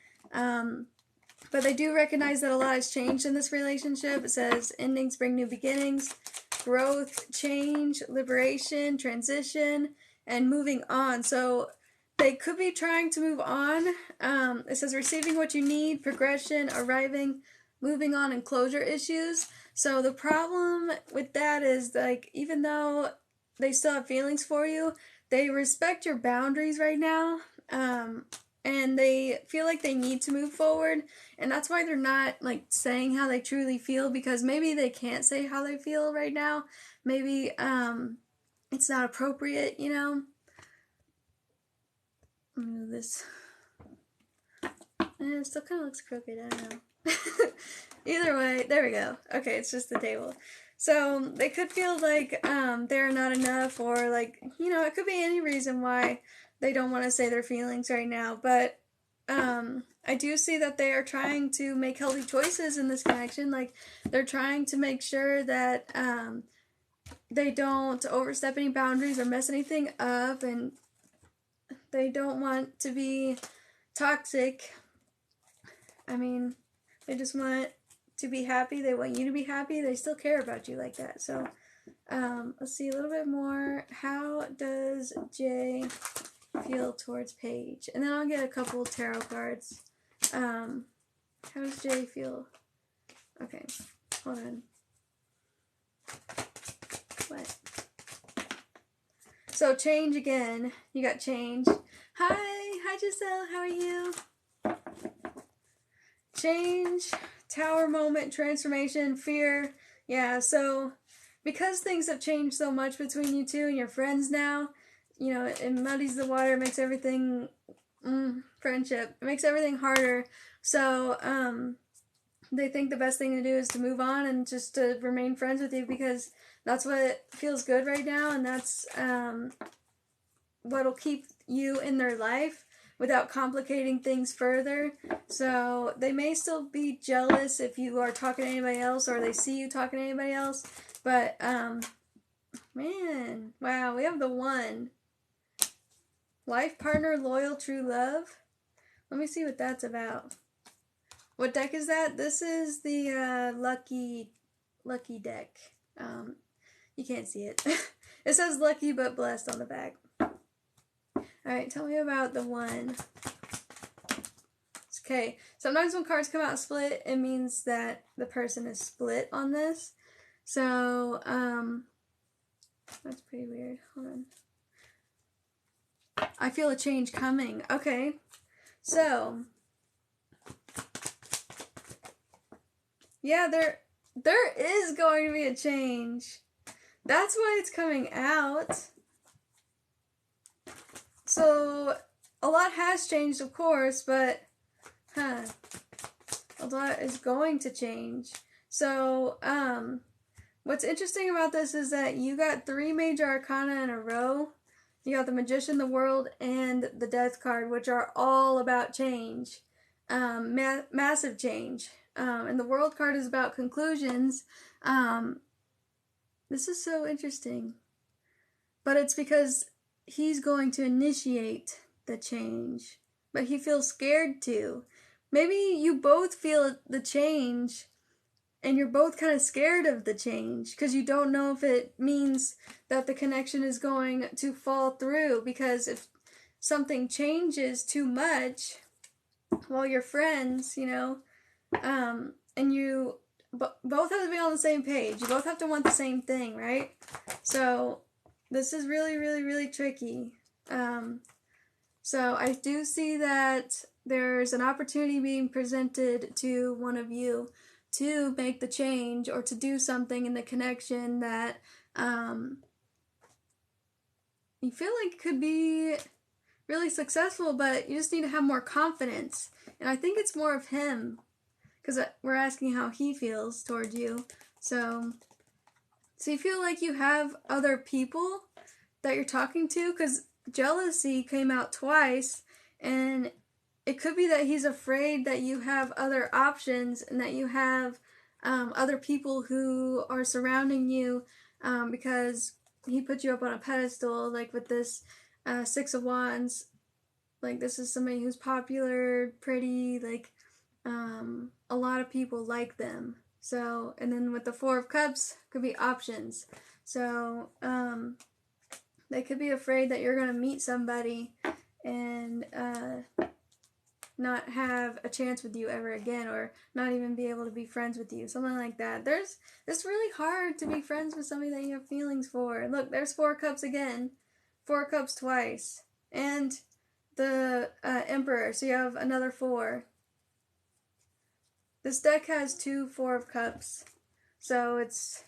But they do recognize that a lot has changed in this relationship. It says endings bring new beginnings, growth, change, liberation, transition, and moving on. So they could be trying to move on. It says receiving what you need, progression, arriving, moving on, and closure issues. So the problem with that is, like, even though they still have feelings for you, they respect your boundaries right now. And they feel like they need to move forward, and that's why they're not, like, saying how they truly feel, because maybe they can't say how they feel right now. Maybe, it's not appropriate, you know? Let me move this. It still kind of looks crooked, I don't know. Either way, there we go. Okay, it's just the table. So, they could feel like, they're not enough, or, like, you know, it could be any reason why they don't want to say their feelings right now, but I do see that they are trying to make healthy choices in this connection. Like, they're trying to make sure that they don't overstep any boundaries or mess anything up, and they don't want to be toxic. I mean, they just want to be happy. They want you to be happy. They still care about you like that. So, let's see a little bit more. How does Jay feel towards Paige? And then I'll get a couple tarot cards. How does Jay feel? Okay, hold on. What? So change again. You got change. Hi Giselle, how are you? Change, tower moment, transformation, fear. Yeah, so because things have changed so much between you two and your friends now, you know, it muddies the water, makes everything, friendship, it makes everything harder. So, they think the best thing to do is to move on and just to remain friends with you, because that's what feels good right now, and that's, what'll keep you in their life without complicating things further. So, they may still be jealous if you are talking to anybody else, or they see you talking to anybody else, but, man, wow, we have the one. Life partner, loyal, true love. Let me see what that's about. What deck is that? This is the lucky deck. You can't see it. It says lucky but blessed on the back. Alright, tell me about the one. Okay, sometimes when cards come out split, it means that the person is split on this. So, that's pretty weird. Hold on. I feel a change coming. Okay, so, yeah, there is going to be a change. That's why it's coming out. So, a lot has changed, of course, but, a lot is going to change. So, what's interesting about this is that you got 3 major arcana in a row. You got the Magician, the World, and the Death card, which are all about change. Massive change. And the World card is about conclusions. This is so interesting. But it's because he's going to initiate the change. But he feels scared to. Maybe you both feel the change, and you're both kind of scared of the change because you don't know if it means that the connection is going to fall through. Because if something changes too much while you're friends, you know, and you both have to be on the same page. You both have to want the same thing, right? So this is really, really, really tricky. So I do see that there's an opportunity being presented to one of you to make the change or to do something in the connection that you feel like could be really successful, but you just need to have more confidence. And I think it's more of him, because we're asking how he feels towards you. So you feel like you have other people that you're talking to, because jealousy came out twice, and it could be that he's afraid that you have other options and that you have other people who are surrounding you, because he put you up on a pedestal, like with this 6 of Wands. Like, this is somebody who's popular, pretty, like a lot of people like them. So, and then with the 4 of Cups, could be options. So, they could be afraid that you're going to meet somebody and not have a chance with you ever again, or not even be able to be friends with you, something like that. It's really hard to be friends with somebody that you have feelings for. Look, there's 4 of Cups again, 4 of Cups twice, and the Emperor, so you have another 4. This deck has 2 4 of Cups, so it's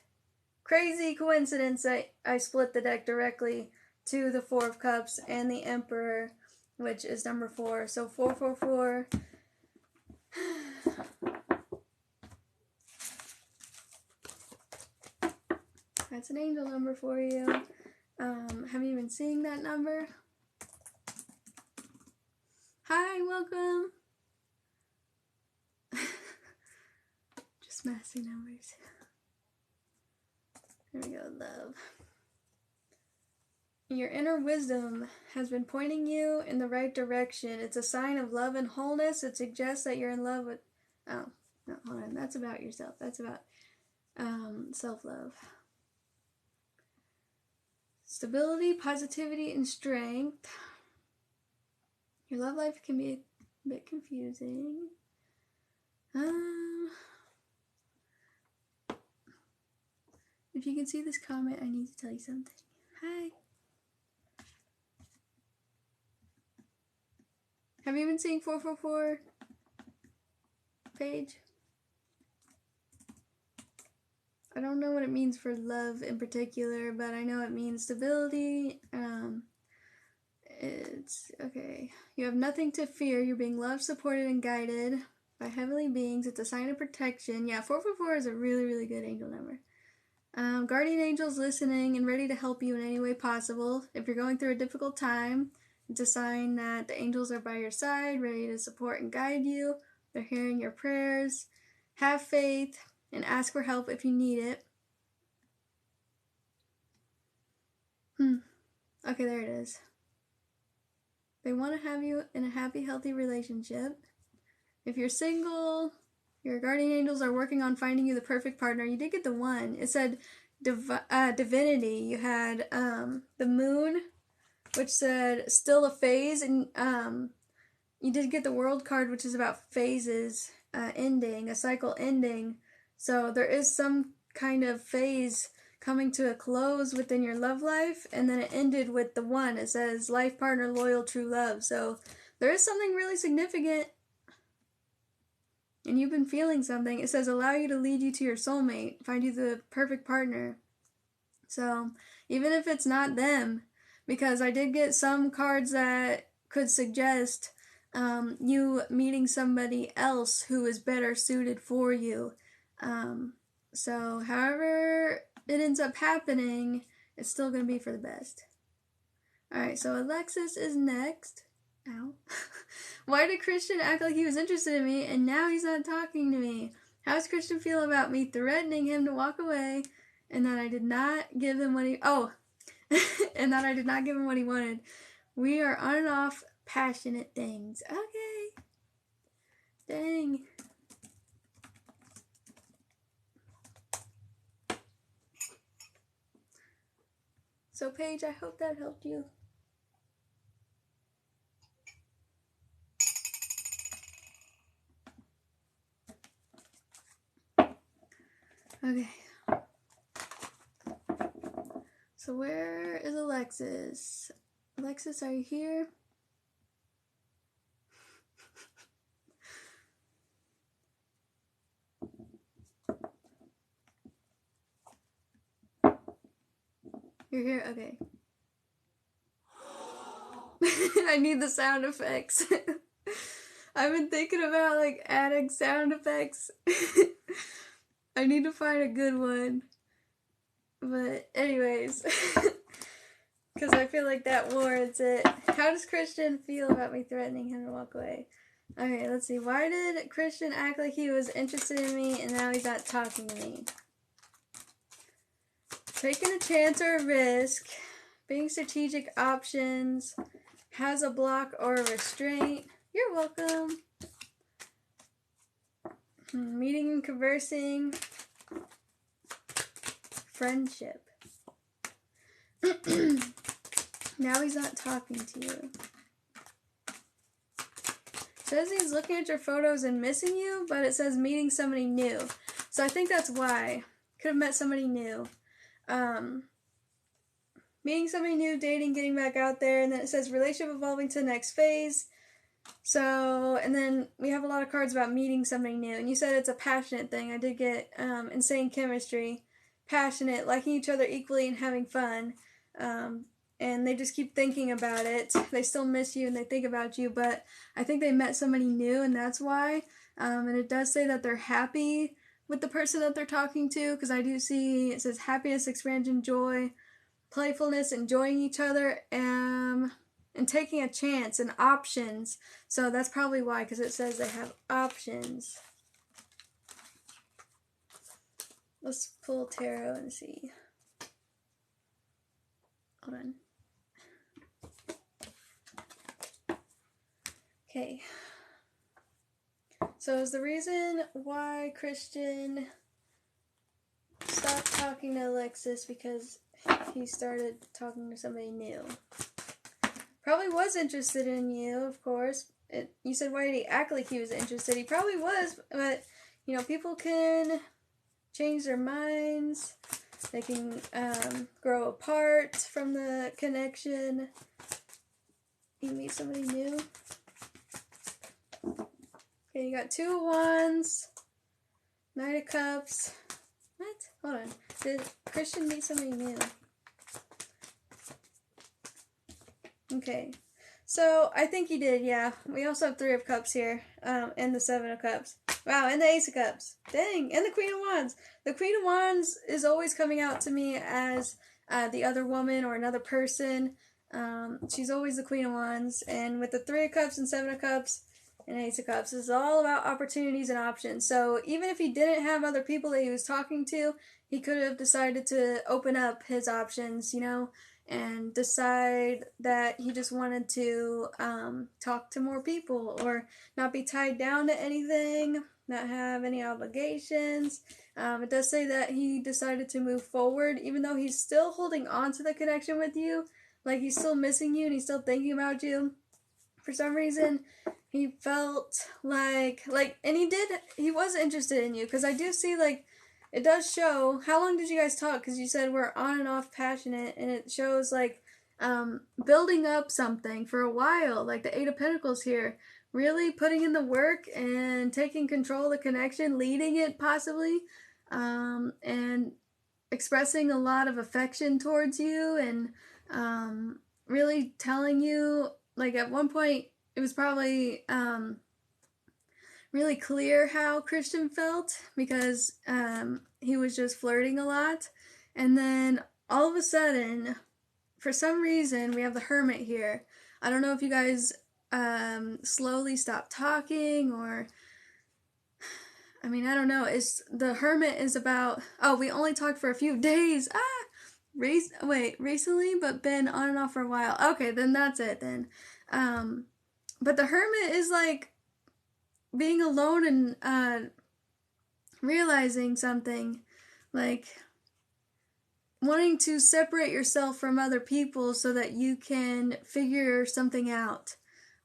crazy coincidence that I split the deck directly to the 4 of Cups and the Emperor, which is number 4. So 4, 4, 4. That's an angel number for you. Have you been seeing that number? Hi, welcome. Just messy numbers. There we go, love. Your inner wisdom has been pointing you in the right direction. It's a sign of love and wholeness. It suggests that you're in love with... Oh, no, hold on. That's about yourself. That's about self-love. Stability, positivity, and strength. Your love life can be a bit confusing. If you can see this comment, I need to tell you something. Hi. Have you been seeing 444, Paige? I don't know what it means for love in particular, but I know it means stability. It's okay. You have nothing to fear. You're being loved, supported, and guided by heavenly beings. It's a sign of protection. Yeah, 444 is a really, really good angel number. Guardian angels listening and ready to help you in any way possible. If you're going through a difficult time, it's a sign that the angels are by your side, ready to support and guide you. They're hearing your prayers. Have faith and ask for help if you need it. Okay, there it is. They want to have you in a happy, healthy relationship. If you're single, your guardian angels are working on finding you the perfect partner. You did get the one. It said divinity. You had the moon, which said still a phase, and you did get the world card, which is about phases ending, a cycle ending. So there is some kind of phase coming to a close within your love life, and then it ended with the one. It says life partner, loyal, true love. So there is something really significant, and you've been feeling something. It says allow you to lead you to your soulmate, find you the perfect partner. So even if it's not them, because I did get some cards that could suggest you meeting somebody else who is better suited for you. So however it ends up happening, it's still going to be for the best. Alright, so Alexis is next. Ow. Why did Christian act like he was interested in me and now he's not talking to me? How does Christian feel about me threatening him to walk away and that I did not give him what he... and that I did not give him what he wanted? We are on and off passionate things. Okay. Dang. So Paige, I hope that helped you. Okay. So where is Alexis? Alexis, are you here? You're here? Okay. I need the sound effects. I've been thinking about like adding sound effects. I need to find a good one. But anyways, because I feel like that warrants it. How does Christian feel about me threatening him to walk away? Okay, let's see. Why did Christian act like he was interested in me and now he's not talking to me? Taking a chance or a risk, being strategic options, has a block or a restraint. You're welcome. Meeting and conversing. Friendship. Now he's not talking to you. Says he's looking at your photos and missing you, but it says meeting somebody new. So I think that's why. Could have met somebody new. Meeting somebody new, dating, getting back out there, and then it says relationship evolving to the next phase. So, and then we have a lot of cards about meeting somebody new, and you said it's a passionate thing. I did get insane chemistry, passionate, liking each other equally and having fun, and they just keep thinking about it. They still miss you and they think about you, but I think they met somebody new, and that's why. And it does say that they're happy with the person that they're talking to, because I do see it says happiness, expansion, joy, playfulness, enjoying each other, and taking a chance and options. So that's probably why, because it says they have options. Let's pull tarot and see. Hold on. Okay. So is the reason why Christian stopped talking to Alexis because he started talking to somebody new? Probably was interested in you, of course. You said, why did he act like he was interested? He probably was, but, you know, people can change their minds. They can grow apart from the connection. You meet somebody new. Okay, you got 2 of Wands, Knight of Cups. What? Hold on. Did Christian meet somebody new? Okay. So, I think he did, yeah. We also have 3 of Cups here, and the 7 of Cups. Wow, and the Ace of Cups. Dang, and the Queen of Wands. The Queen of Wands is always coming out to me as the other woman or another person. She's always the Queen of Wands. And with the 3 of Cups and 7 of Cups and Ace of Cups, it's all about opportunities and options. So even if he didn't have other people that he was talking to, he could have decided to open up his options, you know, and decide that he just wanted to talk to more people or not be tied down to anything, not have any obligations. It does say that he decided to move forward, even though he's still holding on to the connection with you. Like, he's still missing you and he's still thinking about you. For some reason, he felt like, and he was interested in you, because I do see, like, it does show, how long did you guys talk? Because you said we're on and off passionate, and it shows, like, building up something for a while, like the Eight of Pentacles here, really putting in the work and taking control of the connection, leading it possibly, and expressing a lot of affection towards you, and really telling you, like, at one point it was probably really clear how Christian felt, because he was just flirting a lot, and then all of a sudden, for some reason, we have the Hermit here. I don't know if you guys slowly stopped talking, or I mean, I don't know. The Hermit is about, oh, we only talked for a few days. Recently, but been on and off for a while. Okay, then that's it then. But the Hermit is like being alone and realizing something, like wanting to separate yourself from other people so that you can figure something out,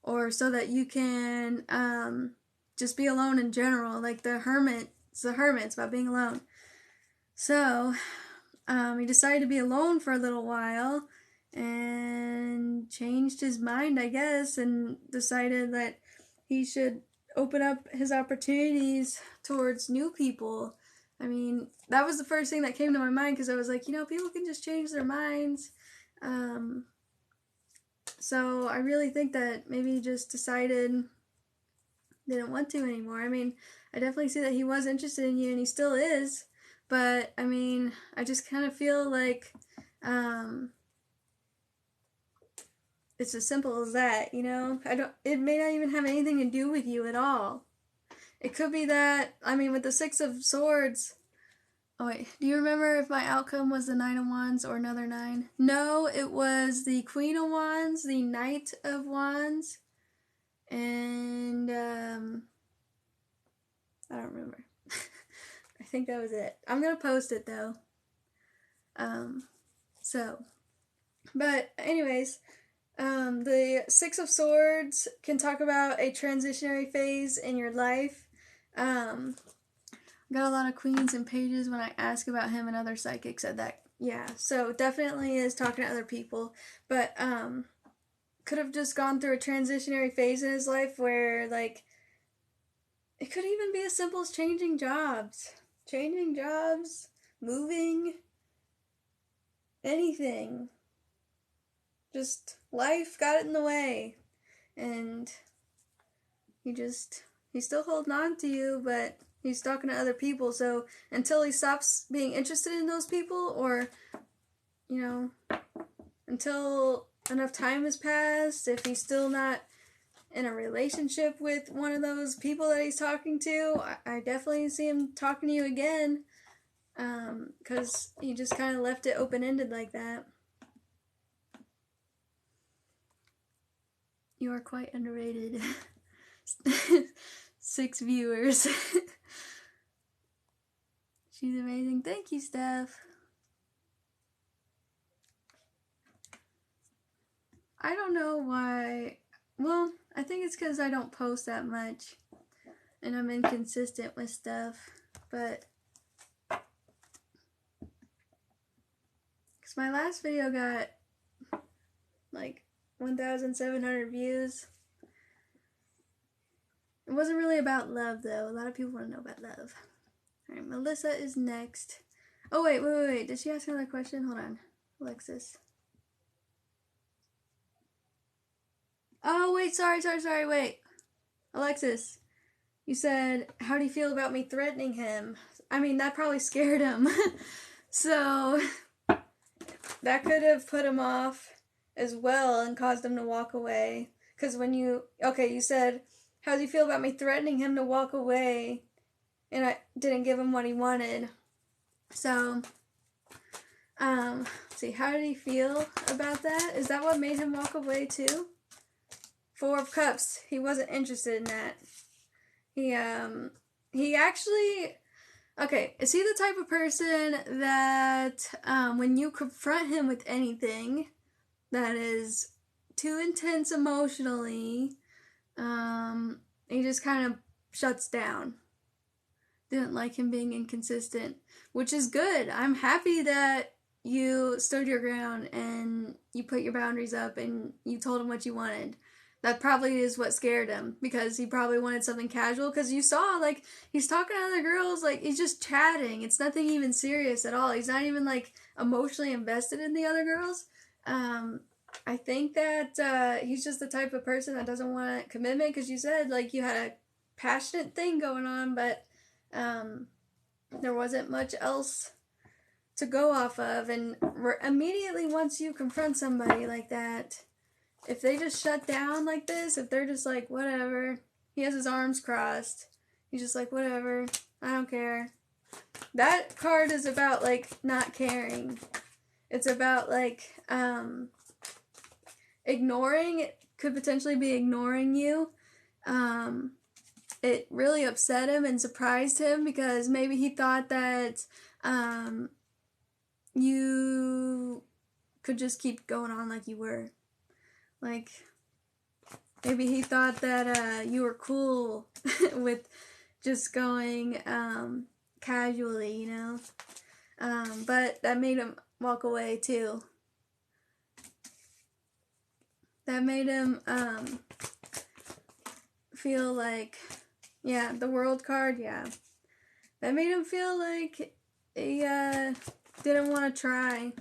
or so that you can just be alone in general. Like the Hermit, it's about being alone. So he decided to be alone for a little while and changed his mind, I guess, and decided that he should open up his opportunities towards new people. I mean, that was the first thing that came to my mind, because I was like, people can just change their minds. So I really think that maybe he just decided didn't want to anymore. I mean, I definitely see that he was interested in you, and he still is. But, I mean, I just kind of feel like it's as simple as that, it may not even have anything to do with you at all. It could be that, I mean, with the Six of Swords, oh wait, do you remember if my outcome was the Nine of Wands or another 9? No, it was the Queen of Wands, the Knight of Wands, and, I don't remember. I think that was it. I'm going to post it, though. But anyways, the Six of Swords can talk about a transitionary phase in your life. Got a lot of Queens and Pages when I ask about him, and other psychics said that. Yeah, so definitely is talking to other people, but, could have just gone through a transitionary phase in his life where, like, it could even be as simple as changing jobs, moving, anything. Just life got in the way, and he's still holding on to you, but he's talking to other people. So until he stops being interested in those people, or until enough time has passed, if he's still not in a relationship with one of those people that he's talking to, I definitely see him talking to you again, because he just kind of left it open-ended like that. You are quite underrated. 6 viewers. She's amazing. Thank you, Steph. I don't know why. Well, I think it's because I don't post that much, and I'm inconsistent with stuff, but because my last video got like 1,700 views. It wasn't really about love, though. A lot of people want to know about love. Alright, Melisa is next. Oh, wait. Did she ask another question? Hold on. Alexis. Oh, wait, sorry, wait. Alexis, you said, how do you feel about me threatening him? I mean, that probably scared him. So, that could have put him off as well and caused him to walk away. Because when you said, how do you feel about me threatening him to walk away? And I didn't give him what he wanted. So, Let's see, how did he feel about that? Is that what made him walk away too? 4 of Cups. He wasn't interested in that. He actually... Okay, is he the type of person that when you confront him with anything that is too intense emotionally, he just kind of shuts down? Didn't like him being inconsistent, which is good. I'm happy that you stood your ground and you put your boundaries up and you told him what you wanted. That probably is what scared him, because he probably wanted something casual, because you saw, like, he's talking to other girls, like, he's just chatting. It's nothing even serious at all. He's not even, like, emotionally invested in the other girls. I think that he's just the type of person that doesn't want commitment, because you said, like, you had a passionate thing going on, but there wasn't much else to go off of. And immediately once you confront somebody like that, if they just shut down like this, if they're just like, whatever, he has his arms crossed, he's just like, whatever, I don't care. That card is about, like, not caring. It's about, like, ignoring. It could potentially be ignoring you. It really upset him and surprised him, because maybe he thought that you could just keep going on like you were. Like, maybe he thought that you were cool with just going casually, you know? But that made him walk away too. That made him feel like, yeah, the World card, yeah. That made him feel like he didn't want to try.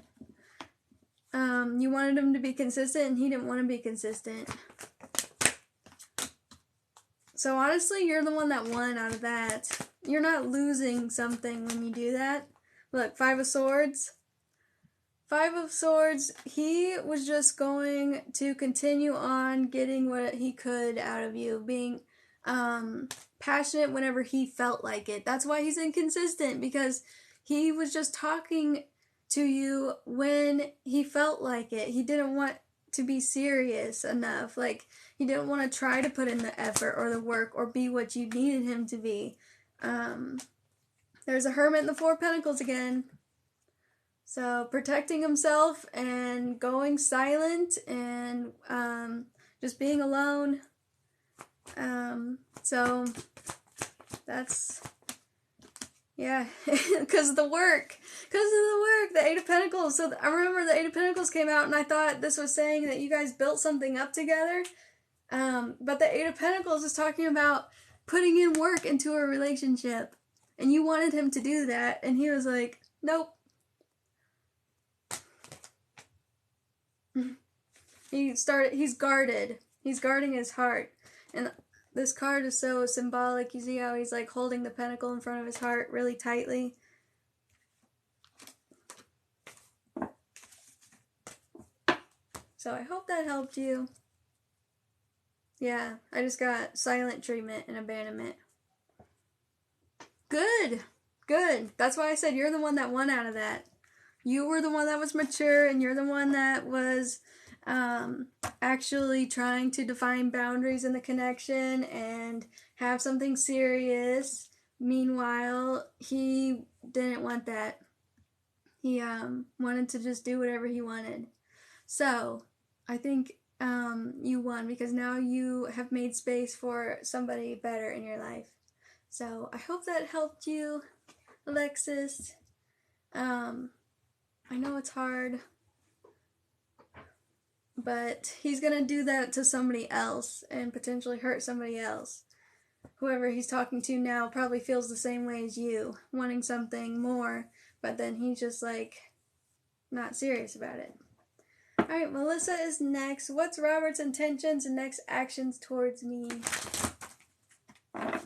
You wanted him to be consistent, and he didn't want to be consistent. So honestly, you're the one that won out of that. You're not losing something when you do that. Look, 5 of Swords. 5 of Swords, he was just going to continue on getting what he could out of you, being passionate whenever he felt like it. That's why he's inconsistent, because he was just talking to you when he felt like it. He didn't want to be serious enough. Like, he didn't want to try to put in the effort or the work or be what you needed him to be. There's a Hermit in the 4 of Pentacles again. So, protecting himself and going silent and just being alone. So, that's... Yeah, because of the work. The 8 of Pentacles. So I remember the 8 of Pentacles came out, and I thought this was saying that you guys built something up together. But the 8 of Pentacles is talking about putting in work into a relationship. And you wanted him to do that, and he was like, nope. He's guarded. He's guarding his heart. And this card is so symbolic. You see how he's like holding the pentacle in front of his heart really tightly. So I hope that helped you. Yeah, I just got silent treatment and abandonment. Good. Good. That's why I said you're the one that won out of that. You were the one that was mature, and you're the one that was actually trying to define boundaries in the connection and have something serious. Meanwhile, he didn't want that. He wanted to just do whatever he wanted. So, I think you won, because now you have made space for somebody better in your life. So, I hope that helped you, Alexis. I know it's hard, but he's gonna do that to somebody else and potentially hurt somebody else. Whoever he's talking to now probably feels the same way as you, wanting something more, but then he's just like not serious about it. Alright, Melisa is next. What's Robert's intentions and next actions towards me? Oh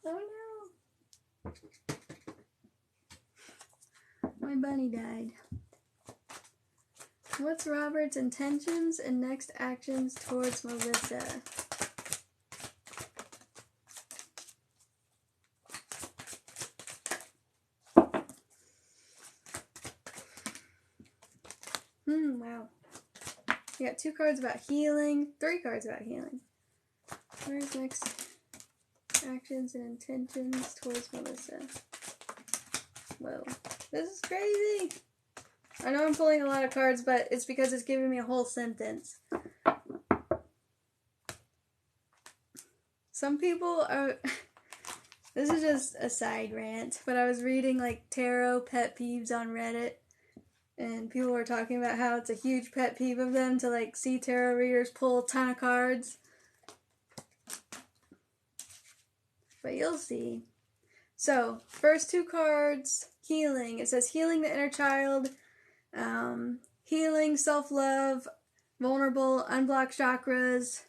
no! My bunny died. What's Robert's intentions and next actions towards Melisa? We got 2 cards about healing, 3 cards about healing. Where's next? Actions and intentions towards Melisa. Whoa. This is crazy! I know I'm pulling a lot of cards, but it's because it's giving me a whole sentence. Some people are... This is just a side rant, but I was reading like tarot pet peeves on Reddit, and people were talking about how it's a huge pet peeve of them to like see tarot readers pull a ton of cards. But you'll see. So, first 2 cards, healing. It says healing the inner child, healing, self-love, vulnerable, unblocked chakras.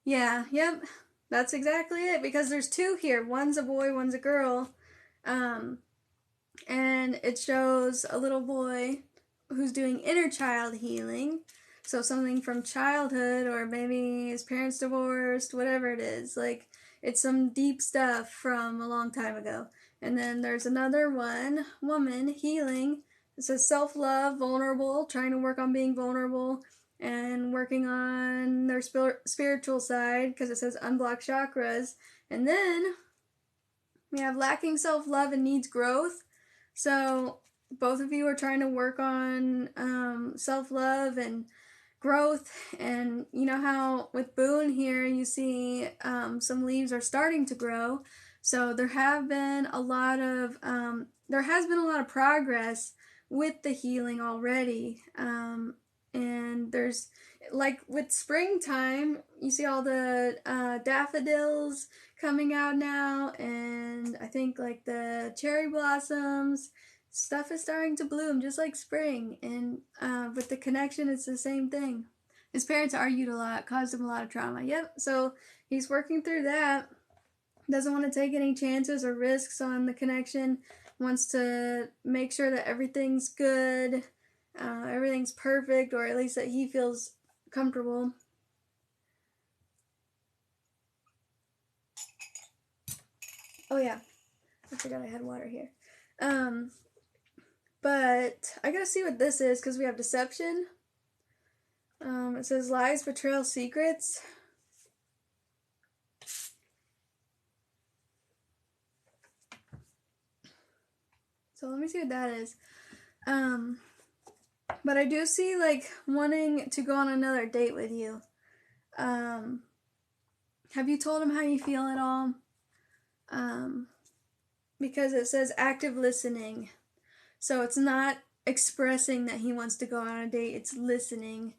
Yeah, yep. That's exactly it, because there's 2 here. One's a boy, one's a girl. And it shows a little boy who's doing inner child healing. So something from childhood, or maybe his parents divorced, whatever it is. Like, it's some deep stuff from a long time ago. And then there's another one, woman, healing. It says self-love, vulnerable, trying to work on being vulnerable, and working on their spiritual side, because it says unblocked chakras. And then we have lacking self-love and needs growth. So both of you are trying to work on self-love and growth. And you know how with Boone here you see some leaves are starting to grow. So there has been a lot of progress with the healing already. And there's, like with springtime, you see all the daffodils coming out now, and I think like the cherry blossoms, stuff is starting to bloom just like spring. And with the connection, it's the same thing. His parents argued a lot, caused him a lot of trauma. Yep, so he's working through that. Doesn't want to take any chances or risks on the connection. Wants to make sure that everything's good. Everything's perfect, or at least that he feels comfortable. Oh yeah, I forgot I had water here. But I gotta see what this is, because we have deception. It says lies, betrayal, secrets. So let me see what that is. But I do see, like, wanting to go on another date with you. Have you told him how you feel at all? Because it says active listening. So it's not expressing that he wants to go on a date, it's listening.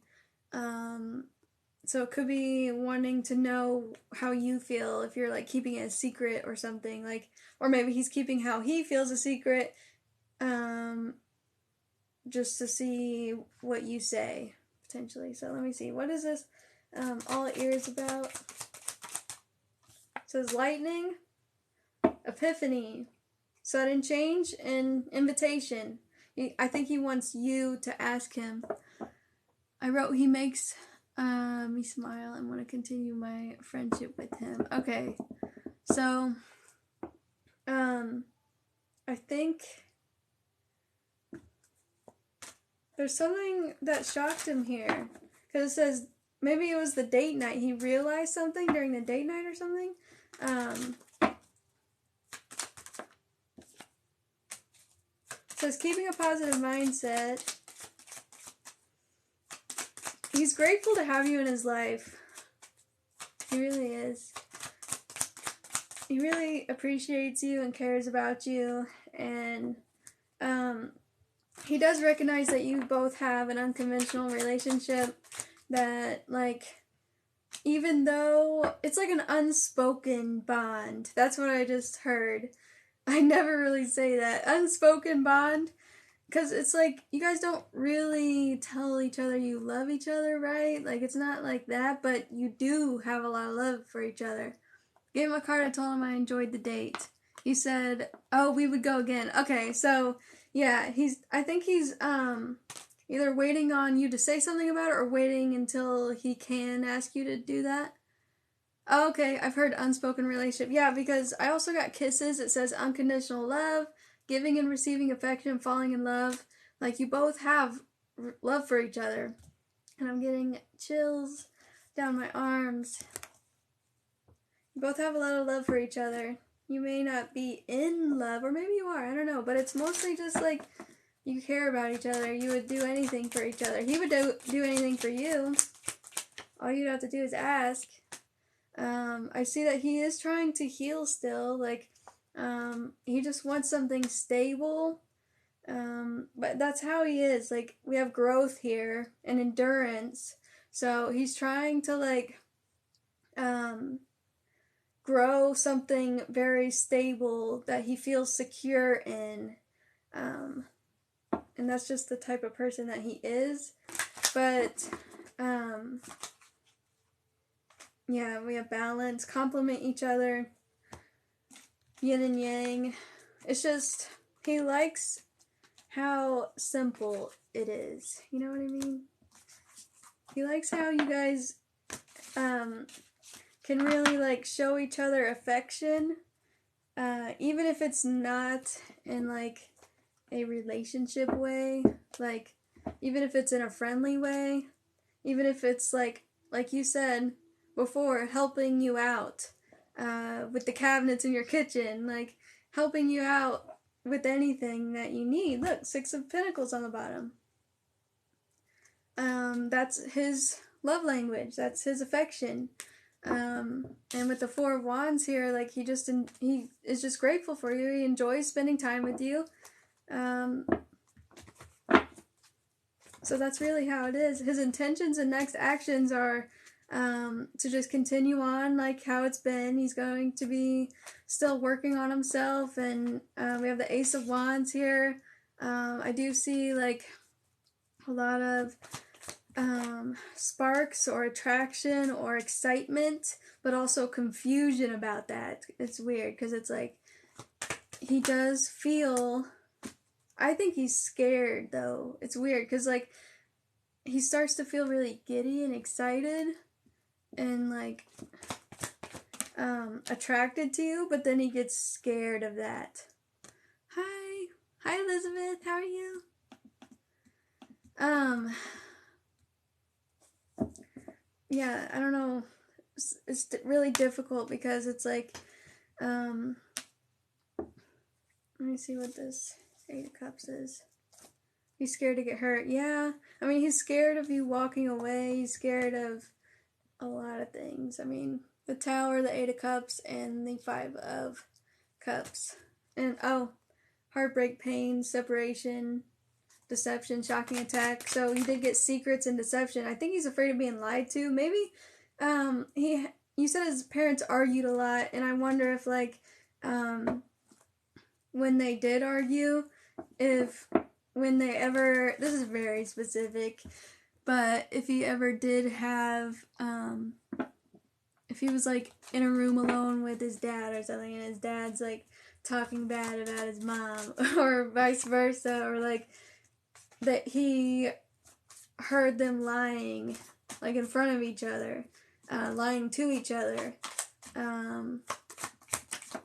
So it could be wanting to know how you feel, if you're, like, keeping it a secret or something. Like, or maybe he's keeping how he feels a secret, just to see what you say, potentially. So let me see. What is this all ears about? It says lightning, epiphany, sudden change, and invitation. I think he wants you to ask him. I wrote he makes me smile and want to continue my friendship with him. Okay, so I think there's something that shocked him here, because it says maybe it was the date night. He realized something during the date night or something. It says keeping a positive mindset. He's grateful to have you in his life. He really is. He really appreciates you and cares about you, and he does recognize that you both have an unconventional relationship, that, like, even though it's like an unspoken bond. That's what I just heard. I never really say that. Unspoken bond. Because it's like, you guys don't really tell each other you love each other, right? Like, it's not like that, but you do have a lot of love for each other. Gave him a card, I told him I enjoyed the date. He said, oh, we would go again. Okay, so, yeah, I think he's, either waiting on you to say something about it, or waiting until he can ask you to do that. Oh, okay, I've heard unspoken relationship. Yeah, because I also got kisses. It says unconditional love, giving and receiving affection, falling in love. Like, you both have love for each other. And I'm getting chills down my arms. You both have a lot of love for each other. You may not be in love, or maybe you are, I don't know. But it's mostly just like you care about each other. You would do anything for each other. He would do anything for you. All you'd have to do is ask. I see that he is trying to heal still. Like, he just wants something stable. But that's how he is. Like, we have growth here and endurance. So he's trying to, like, grow something very stable that he feels secure in. And that's just the type of person that he is. But, yeah, we have balance, complement each other, yin and yang. It's just, he likes how simple it is. You know what I mean? He likes how you guys can really like show each other affection, even if it's not in like a relationship way, like even if it's in a friendly way, even if it's like you said before, helping you out with the cabinets in your kitchen, like helping you out with anything that you need. Look, 6 of Pentacles on the bottom. That's his love language. That's his affection. And with the 4 of Wands here, like he is just grateful for you. He enjoys spending time with you. So that's really how it is. His intentions and next actions are to just continue on like how it's been. He's going to be still working on himself, and we have the Ace of Wands here. I do see like a lot of sparks or attraction or excitement, but also confusion about that. It's weird because it's like he does feel, I think he's scared though. It's weird because like he starts to feel really giddy and excited and like attracted to you, but then he gets scared of that. Hi Elizabeth, how are you? Yeah, I don't know. It's really difficult because it's like, let me see what this 8 of Cups is. He's scared to get hurt. Yeah, I mean, he's scared of you walking away. He's scared of a lot of things. I mean, the Tower, the 8 of Cups, and the 5 of Cups. And, heartbreak, pain, separation, deception, shocking attack. So he did get secrets and deception. I think he's afraid of being lied to. Maybe, you said his parents argued a lot, and I wonder if, like, when they did argue, when they ever, this is very specific, but if he ever did have, if he was, like, in a room alone with his dad or something, and his dad's, like, talking bad about his mom, or vice versa, or, like, that he heard them lying, like, in front of each other, lying to each other.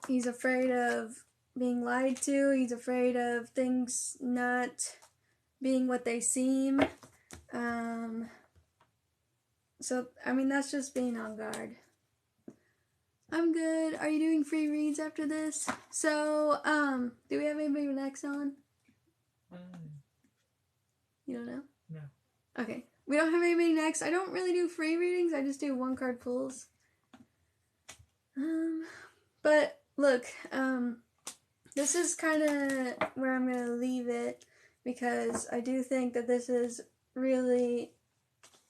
He's afraid of being lied to. He's afraid of things not being what they seem. So, I mean, that's just being on guard. I'm good. Are you doing free reads after this? So, do we have anybody next on? You don't know? No. Okay. We don't have anybody next. I don't really do free readings. I just do 1 card pulls. But, look, this is kind of where I'm going to leave it, because I do think that this just really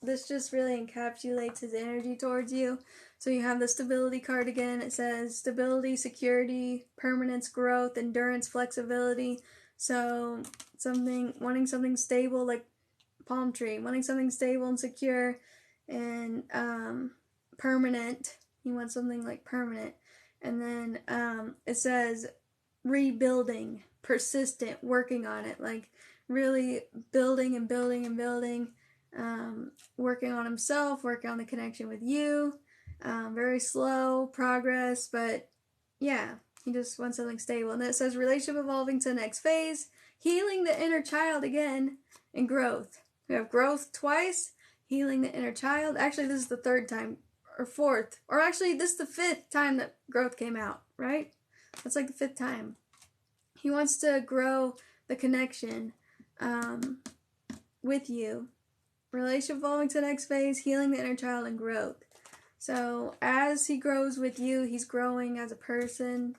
encapsulates his energy towards you. So you have the stability card again. It says stability, security, permanence, growth, endurance, flexibility. So wanting something stable, like palm tree, wanting something stable and secure, and permanent. You want something like permanent. And then it says rebuilding, persistent, working on it, like really building and building and building, working on himself, working on the connection with you. Very slow progress, but yeah, he just wants something stable. And then it says relationship evolving to the next phase, healing the inner child again, and growth. We have growth twice, healing the inner child. Actually, this is the third time, or fourth, or actually this is the fifth time that growth came out, right? That's like the fifth time. He wants to grow the connection with you. Relationship evolving to the next phase, healing the inner child, and growth. So as he grows with you, he's growing as a person.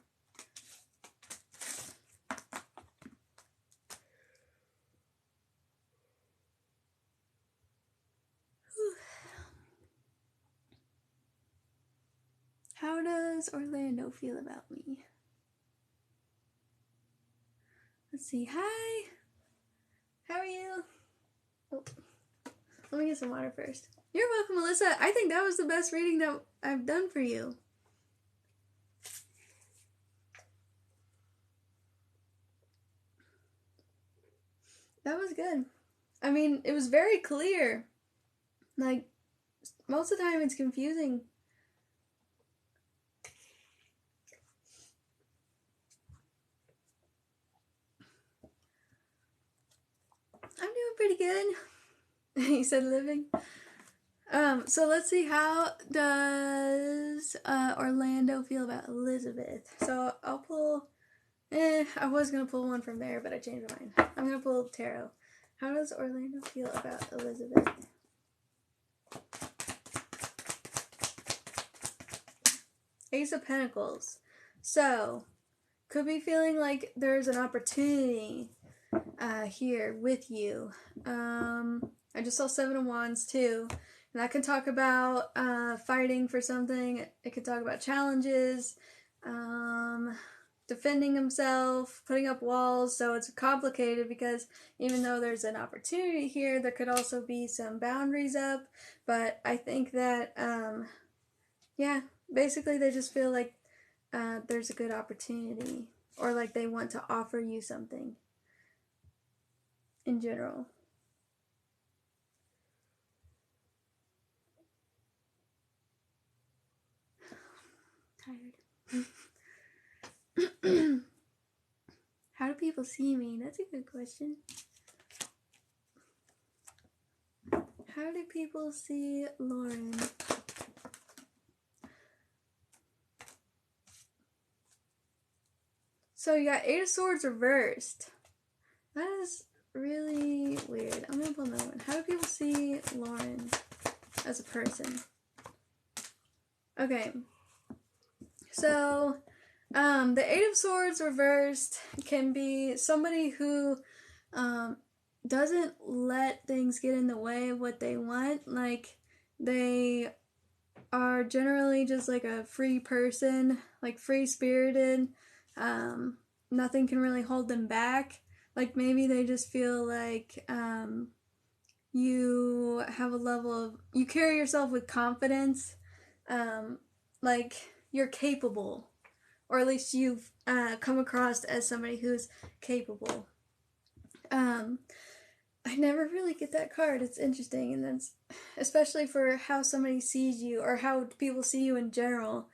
How does Orlando feel about me? Let's see. Hi. How are you? Oh, let me get some water first. You're welcome, Melisa. I think that was the best reading that I've done for you. That was good. I mean, it was very clear. Like, most of the time it's confusing. I'm doing pretty good. He said living. So let's see, how does Orlando feel about Elizabeth? So I'll pull, I was going to pull one from there, but I changed my mind. I'm going to pull tarot. How does Orlando feel about Elizabeth? Ace of Pentacles. So, could be feeling like there's an opportunity here with you. I just saw Seven of Wands too. And that can talk about fighting for something. It could talk about challenges, defending himself, putting up walls. So it's complicated because even though there's an opportunity here, there could also be some boundaries up. But I think that, yeah, basically they just feel like there's a good opportunity, or like they want to offer you something in general. Tired. How do people see me? That's a good question. How do people see Lauren? So you got Eight of Swords reversed. That is really weird. I'm gonna pull another one. How do people see Lauren as a person? Okay. So, the Eight of Swords reversed can be somebody who doesn't let things get in the way of what they want. Like, they are generally just like a free person, like free-spirited. Nothing can really hold them back. Like, maybe they just feel like you have a level of, you carry yourself with confidence, like you're capable, or at least you've come across as somebody who's capable. I never really get that card. It's interesting, and that's especially for how somebody sees you, or how people see you in general,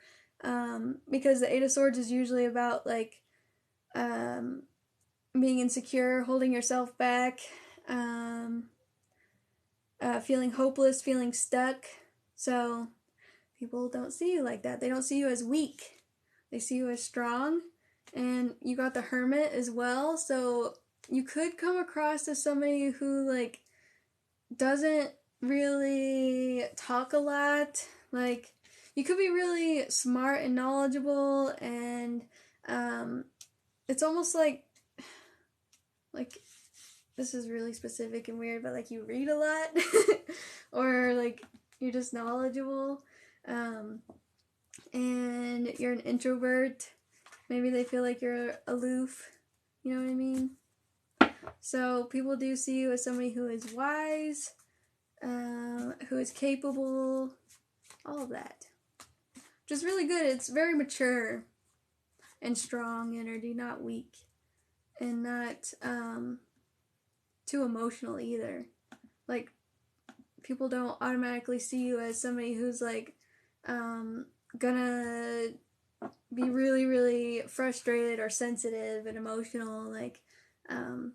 because the Eight of Swords is usually about like being insecure, holding yourself back, feeling hopeless, feeling stuck. So people don't see you like that. They don't see you as weak. They see you as strong. And you got the Hermit as well. So you could come across as somebody who like doesn't really talk a lot. Like, you could be really smart and knowledgeable, and it's almost like this is really specific and weird, but like you read a lot or like you're just knowledgeable, and you're an introvert. Maybe they feel like you're aloof, you know what I mean? So people do see you as somebody who is wise, who is capable, all of that. Just really good. It's very mature and strong energy, not weak, and not too emotional either. Like, people don't automatically see you as somebody who's like gonna be really, really frustrated or sensitive and emotional. Like,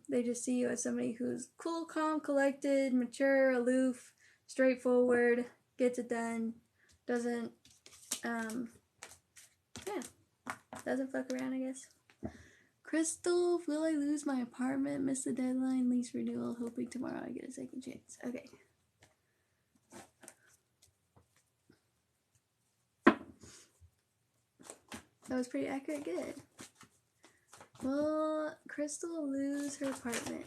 they just see you as somebody who's cool, calm, collected, mature, aloof, straightforward, gets it done, doesn't, doesn't fuck around, I guess. Crystal, will I lose my apartment, miss the deadline, lease renewal, hoping tomorrow I get a second chance. Okay. That was pretty accurate, good. Will Crystal lose her apartment?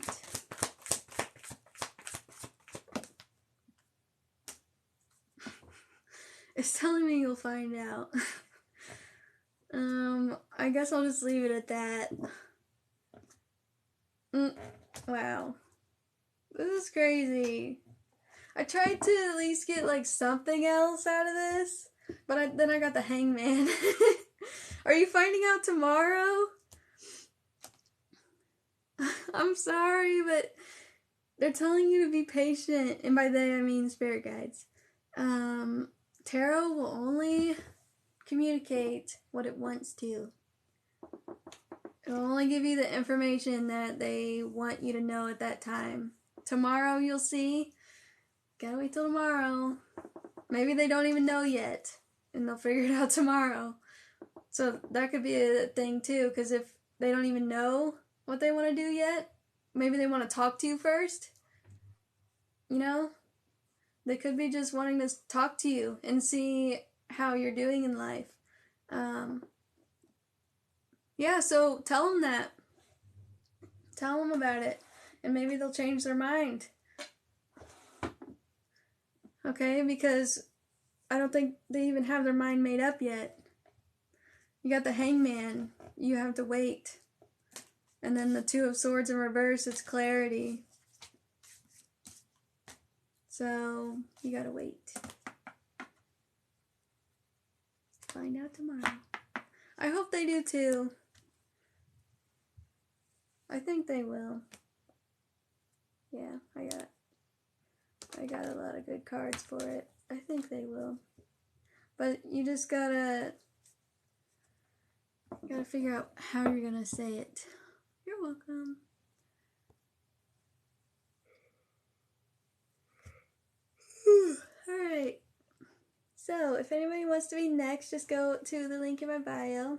It's telling me you'll find out. I guess I'll just leave it at that. Wow. This is crazy. I tried to at least get, like, something else out of this, but then I got the Hangman. Are you finding out tomorrow? I'm sorry, but they're telling you to be patient, and by they I mean spirit guides. Tarot will only communicate what it wants to. It'll only give you the information that they want you to know at that time. Tomorrow you'll see. Gotta wait till tomorrow. Maybe they don't even know yet, and they'll figure it out tomorrow. So that could be a thing too, because if they don't even know what they want to do yet, maybe they want to talk to you first. You know? They could be just wanting to talk to you and see how you're doing in life. Yeah, so tell them that. Tell them about it, and maybe they'll change their mind. Okay, because I don't think they even have their mind made up yet. You got the Hangman. You have to wait. And then the Two of Swords in reverse, it's clarity. So, you gotta wait. Find out tomorrow. I hope they do too. I think they will. Yeah, I got a lot of good cards for it. I think they will. But you just gotta figure out how you're gonna say it. You're welcome. Alright. So, if anybody wants to be next, just go to the link in my bio.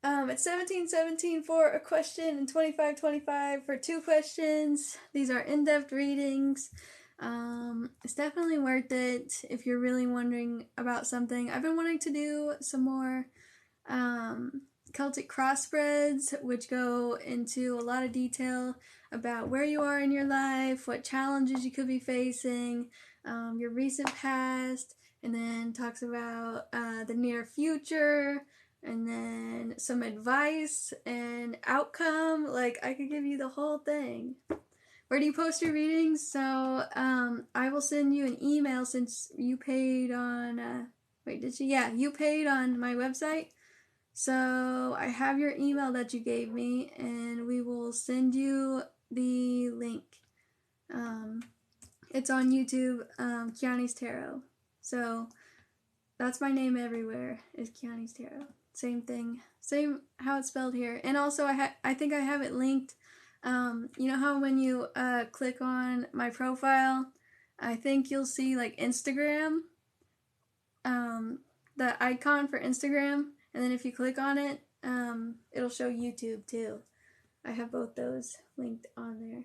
It's $17.17 for a question and $25.25 for 2 questions. These are in-depth readings. It's definitely worth it if you're really wondering about something. I've been wanting to do some more Celtic cross-spreads, which go into a lot of detail about where you are in your life, what challenges you could be facing, your recent past, and then talks about the near future, and then some advice and outcome. Like, I could give you the whole thing. Where do you post your readings? So, I will send you an email since you paid on, wait, did you? Yeah, you paid on my website. So, I have your email that you gave me, and we will send you the link. It's on YouTube, Keani'sTarot. So, that's my name everywhere, is Keani'sTarot. Same thing. Same how it's spelled here. And also, I think I have it linked. You know how when you click on my profile, I think you'll see like Instagram, the icon for Instagram, and then if you click on it, it'll show YouTube too. I have both those linked on there.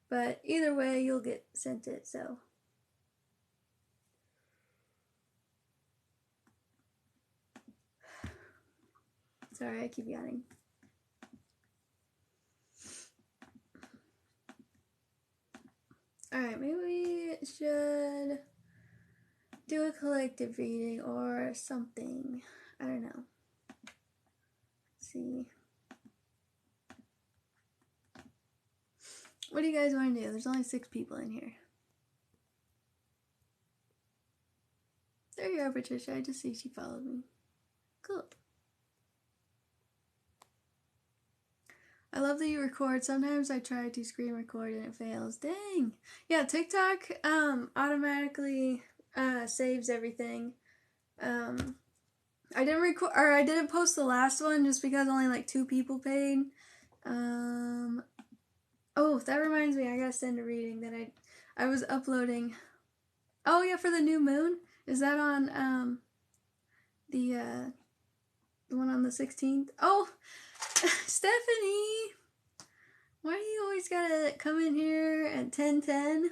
But either way, you'll get sent it, so. Sorry, I keep yawning. Alright, maybe we should do a collective reading or something. I don't know. Let's see. What do you guys want to do? There's only 6 people in here. There you are, Patricia. I just see she followed me. Cool. I love that you record. Sometimes I try to screen record and it fails. Dang. Yeah, TikTok automatically saves everything. I didn't post the last one just because only like 2 people paid. Oh, that reminds me, I gotta send a reading that I was uploading. Oh yeah, for the new moon. Is that on the one on the 16th? Oh, Stephanie, why do you always gotta come in here at 10:10?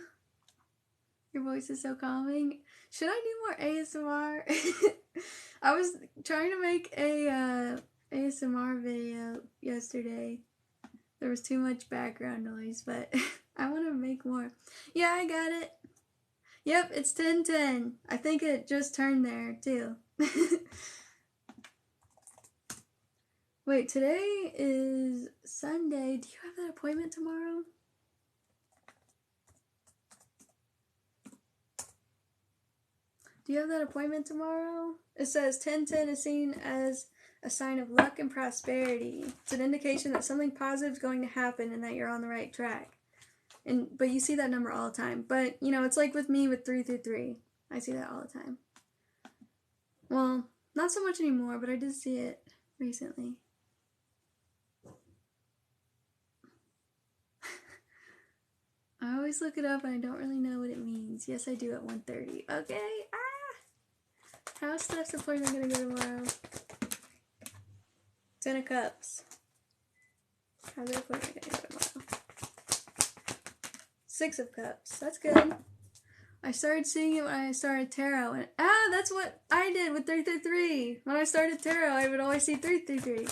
Your voice is so calming. Should I do more ASMR? I was trying to make a ASMR video yesterday. There was too much background noise, but I want to make more. Yeah, I got it. Yep, it's 10:10. I think it just turned there, too. Wait, today is Sunday. Do you have that appointment tomorrow? Do you have that appointment tomorrow? It says 10:10 is seen as a sign of luck and prosperity. It's an indication that something positive is going to happen and that you're on the right track. But you see that number all the time. But, you know, it's like with me with 333. I see that all the time. Well, not so much anymore, but I did see it recently. I always look it up and I don't really know what it means. Yes, I do at 1:30. Okay. How's Steph's appointment gonna go tomorrow? 10 of Cups. How's her appointment gonna go tomorrow? 6 of Cups. That's good. I started seeing it when I started tarot, and that's what I did with 333. When I started tarot, I would always see 333.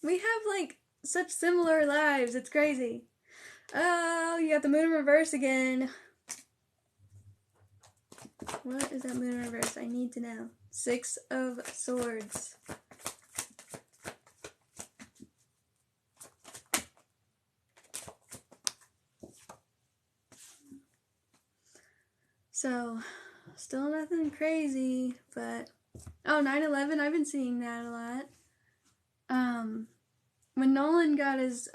We have like such similar lives. It's crazy. Oh, you got the moon in reverse again. What is that moon in reverse? I need to know. 6 of Swords. So, still nothing crazy, but... Oh, 9/11, I've been seeing that a lot. When Nolan got his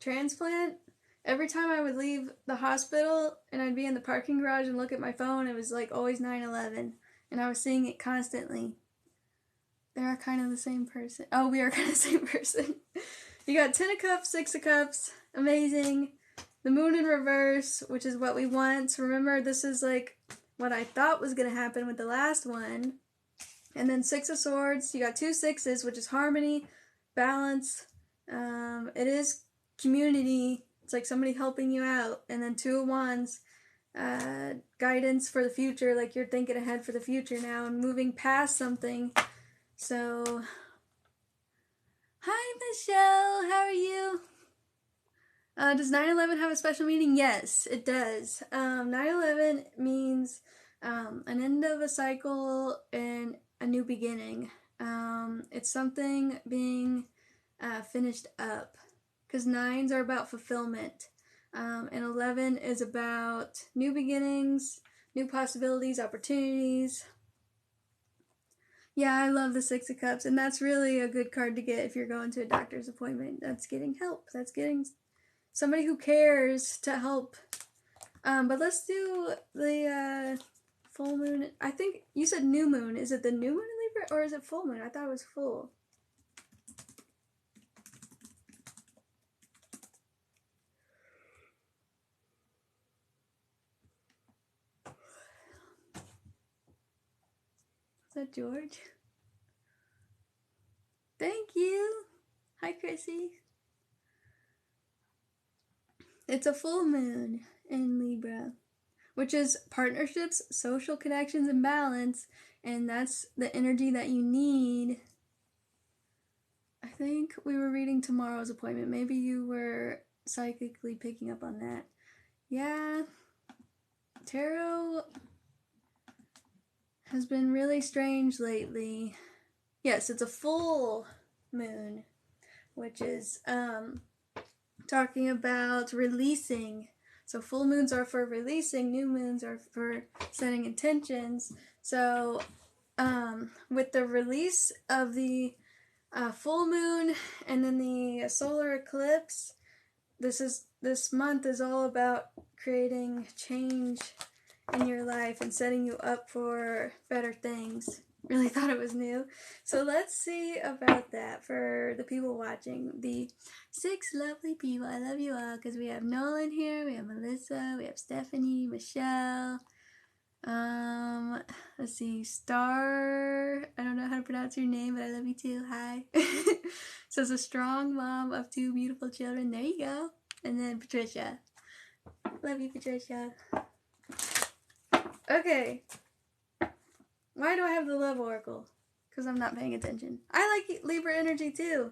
transplant, every time I would leave the hospital and I'd be in the parking garage and look at my phone, it was like always 9/11, and I was seeing it constantly. They are kind of the same person. Oh, we are kind of the same person. You got 10 of Cups, 6 of Cups, amazing. The moon in reverse, which is what we want. Remember, this is like what I thought was going to happen with the last one. And then 6 of Swords, you got 2 6s, which is harmony, balance. It is community. It's like somebody helping you out. And then 2 of Wands, guidance for the future, like you're thinking ahead for the future now and moving past something. So, hi Michelle, how are you? Does 9/11 have a special meaning? Yes, it does. 9/11 means an end of a cycle and a new beginning. It's something being finished up, because 9s are about fulfillment, and 11 is about new beginnings, new possibilities, opportunities. Yeah, I love the 6 of Cups, and that's really a good card to get if you're going to a doctor's appointment. That's getting help. That's getting somebody who cares to help. But let's do the full moon. I think you said new moon. Is it the new moon in Libra or is it full moon? I thought it was full. Is that George? Thank you. Hi, Chrissy. It's a full moon in Libra, which is partnerships, social connections, and balance, and that's the energy that you need. I think we were reading tomorrow's appointment. Maybe you were psychically picking up on that. Yeah, tarot has been really strange lately. Yes, it's a full moon, which is talking about releasing. So full moons are for releasing, new moons are for setting intentions. So with the release of the full moon and then the solar eclipse, this month is all about creating change in your life and setting you up for better things. really thought it was new. So let's see about that for the people watching. The 6 lovely people. I love you all because we have Nolan here, we have Melisa, we have Stephanie, Michelle. Let's see, Star. I don't know how to pronounce your name, but I love you too. Hi. So it's a strong mom of 2 beautiful children. There you go. And then Patricia. Love you, Patricia. Okay. Why do I have the Love Oracle? Because I'm not paying attention. I like Libra energy too.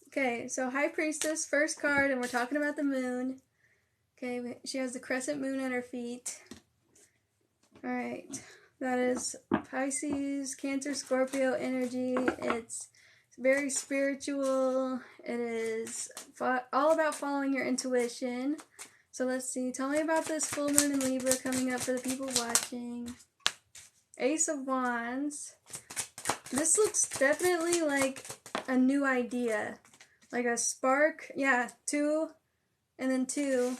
Okay, so High Priestess, first card, and we're talking about the moon. Okay, she has the crescent moon at her feet. Alright, that is Pisces, Cancer, Scorpio energy. It's very spiritual. It is all about following your intuition. So let's see. Tell me about this full moon in Libra coming up for the people watching. Ace of Wands. This looks definitely like a new idea. Like a spark. Yeah, 2 and then 2.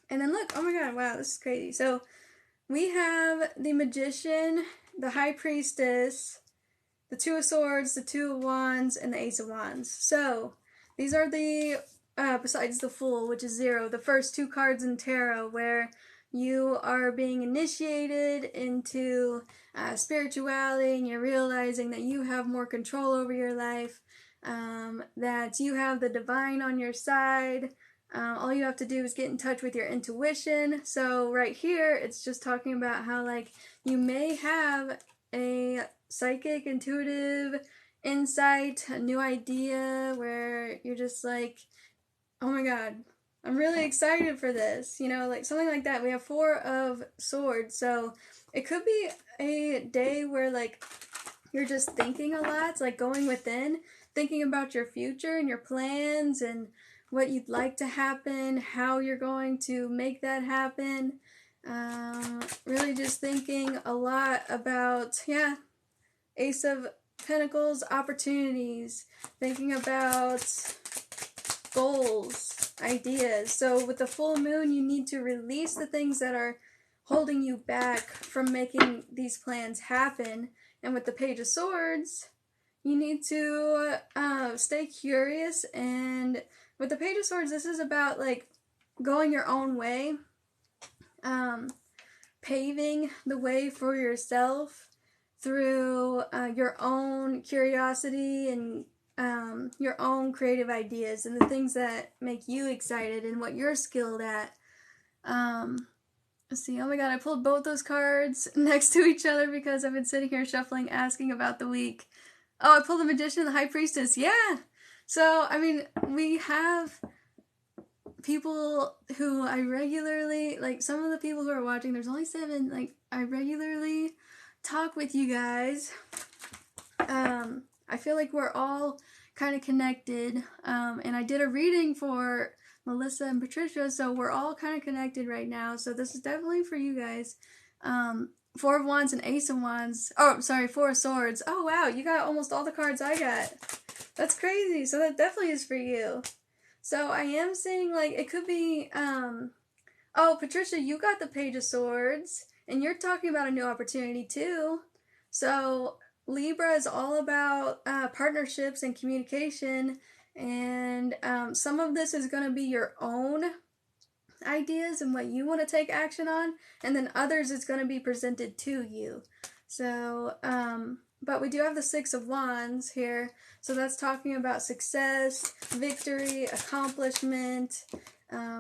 And then look. Oh my god. Wow, this is crazy. So we have the Magician, the High Priestess, the 2 of Swords, the 2 of Wands, and the Ace of Wands. So these are the, besides the Fool, which is 0, the first 2 cards in Tarot where you are being initiated into spirituality and you're realizing that you have more control over your life, that you have the divine on your side. All you have to do is get in touch with your intuition. So right here, it's just talking about how, like, you may have a psychic, intuitive insight, a new idea where you're just like, oh my god, I'm really excited for this. You know, like something like that. We have 4 of Swords. So it could be a day where, like, you're just thinking a lot. It's like going within, thinking about your future and your plans and what you'd like to happen, how you're going to make that happen. Really just thinking a lot about, yeah, Ace of Pentacles, opportunities, thinking about goals, ideas. So with the full moon, you need to release the things that are holding you back from making these plans happen. And with the Page of Swords, you need to stay curious. And with the Page of Swords, this is about, like, going your own way, paving the way for yourself through your own curiosity and your own creative ideas and the things that make you excited and what you're skilled at. Let's see. Oh my god, I pulled both those cards next to each other because I've been sitting here shuffling, asking about the week. Oh, I pulled the Magician and the High Priestess. Yeah! So, I mean, we have people who I regularly, like, some of the people who are watching, there's only 7, like, I regularly talk with you guys. I feel like we're all kind of connected, and I did a reading for Melisa and Patricia, so we're all kind of connected right now, so this is definitely for you guys. 4 of Wands and Ace of Wands. Oh, sorry, 4 of Swords. Oh, wow, you got almost all the cards I got. That's crazy, so that definitely is for you. So I am seeing, like, it could be, oh, Patricia, you got the Page of Swords, and you're talking about a new opportunity, too. So Libra is all about partnerships and communication, and some of this is going to be your own ideas and what you want to take action on, and then others is going to be presented to you. So, but we do have the 6 of Wands here, so that's talking about success, victory, accomplishment,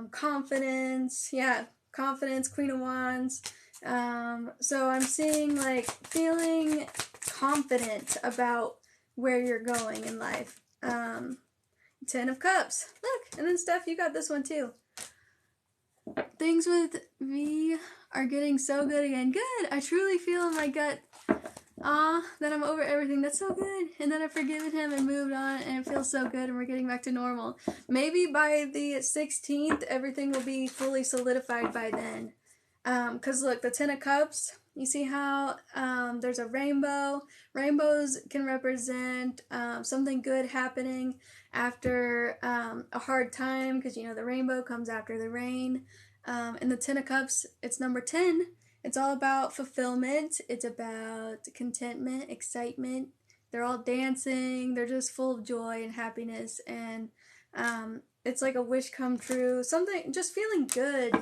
confidence. Yeah, confidence, Queen of Wands. So I'm seeing, like, feeling confident about where you're going in life. 10 of Cups. Look, and then Steph, you got this one too. Things with me are getting so good again. Good! I truly feel in my gut, that I'm over everything. That's so good. And then I've forgiven him and moved on, and it feels so good, and we're getting back to normal. Maybe by the 16th, everything will be fully solidified by then. Because look, the 10 of Cups, you see how there's a rainbow. Rainbows can represent something good happening after a hard time, because, you know, the rainbow comes after the rain. And the 10 of Cups, it's number 10, It's all about fulfillment. It's about contentment, excitement. They're all dancing. They're just full of joy and happiness. And it's like a wish come true. Something, just feeling good.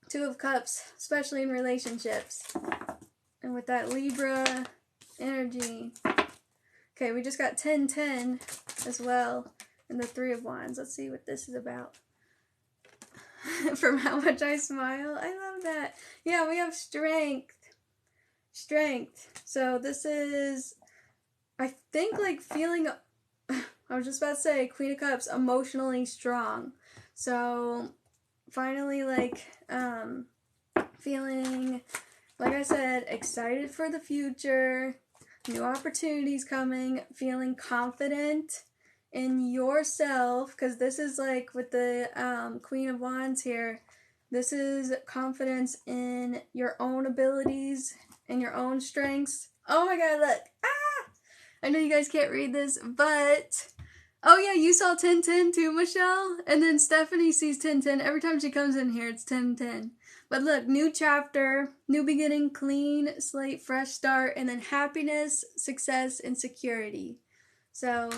Two of Cups, especially in relationships. And with that Libra energy. Okay, we just got 10-10 as well. And the Three of Wands. Let's see what this is about. From how much I smile. I love that. Yeah, we have strength. Strength. So this is, I think, like feeling, I was just about to say, Queen of Cups, emotionally strong. So finally, like, feeling, like I said, excited for the future, new opportunities coming, feeling confident in yourself, because this is like with the Queen of Wands here, this is confidence in your own abilities and your own strengths. Oh my god, look. Ah! I know you guys can't read this, but oh yeah, you saw 10-10 too, Michelle? And then Stephanie sees 10-10. Every time she comes in here, it's 10-10. But look, new chapter, new beginning, clean slate, fresh start, and then happiness, success, and security. So,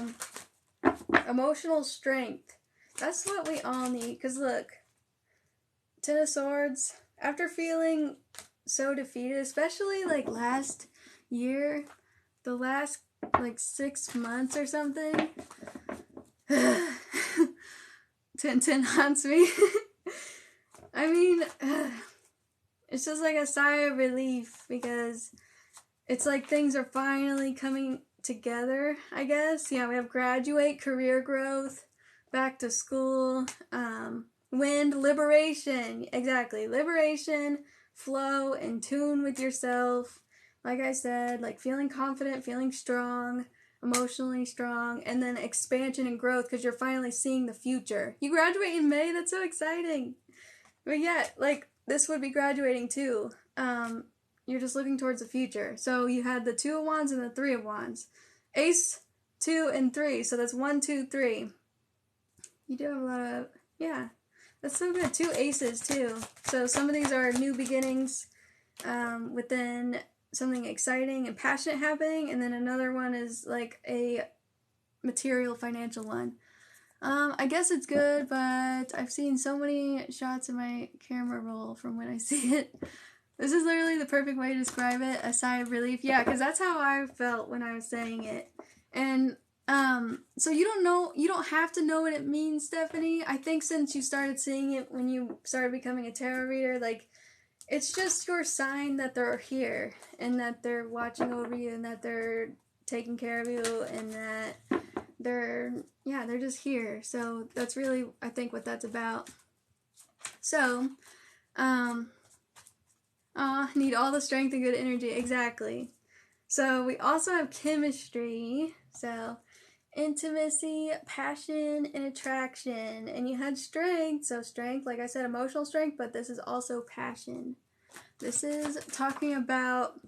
emotional strength. That's what we all need. Because look, Ten of Swords, after feeling so defeated, especially like last year, the last like 6 months or something, 10-10 haunts me. I mean, it's just like a sigh of relief because it's like things are finally coming together, I guess. Yeah, we have graduate, career growth, back to school, wind, liberation. Exactly. Liberation, flow, in tune with yourself. Like I said, like feeling confident, feeling strong, emotionally strong, and then expansion and growth because you're finally seeing the future. You graduate in May? That's so exciting. But yeah, like this would be graduating too. You're just looking towards the future. So you had the Two of Wands and the Three of Wands. Ace, 2, and 3. So that's 1, 2, 3. You do have a lot of, yeah. That's so good. 2 aces too. So some of these are new beginnings within something exciting and passionate happening. And then another one is like a material financial one. I guess it's good, but I've seen so many shots in my camera roll from when I see it. This is literally the perfect way to describe it, a sigh of relief. Yeah, because that's how I felt when I was saying it. And, so you don't have to know what it means, Stephanie. I think since you started seeing it when you started becoming a tarot reader, like, it's just your sign that they're here, and that they're watching over you, and that they're taking care of you, and that they're just here. So that's really, I think, what that's about. So, need all the strength and good energy. Exactly. So we also have chemistry. So intimacy, passion, and attraction. And you had strength. So strength, like I said, emotional strength, but this is also passion. This is talking about,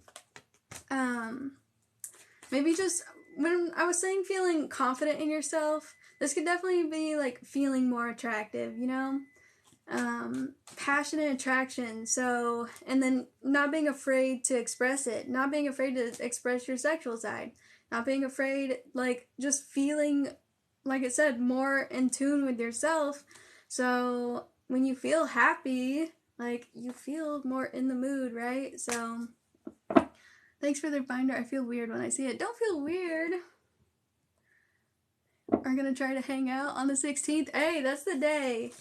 maybe just, when I was saying feeling confident in yourself, this could definitely be like feeling more attractive, you know? Passionate attraction. So, and then not being afraid to express it, not being afraid to express your sexual side, not being afraid, like just feeling, like it said, more in tune with yourself. So when you feel happy, like you feel more in the mood, right? So thanks for the reminder. I feel weird when I see it. Don't feel weird. Are gonna try to hang out on the 16th. Hey, that's the day.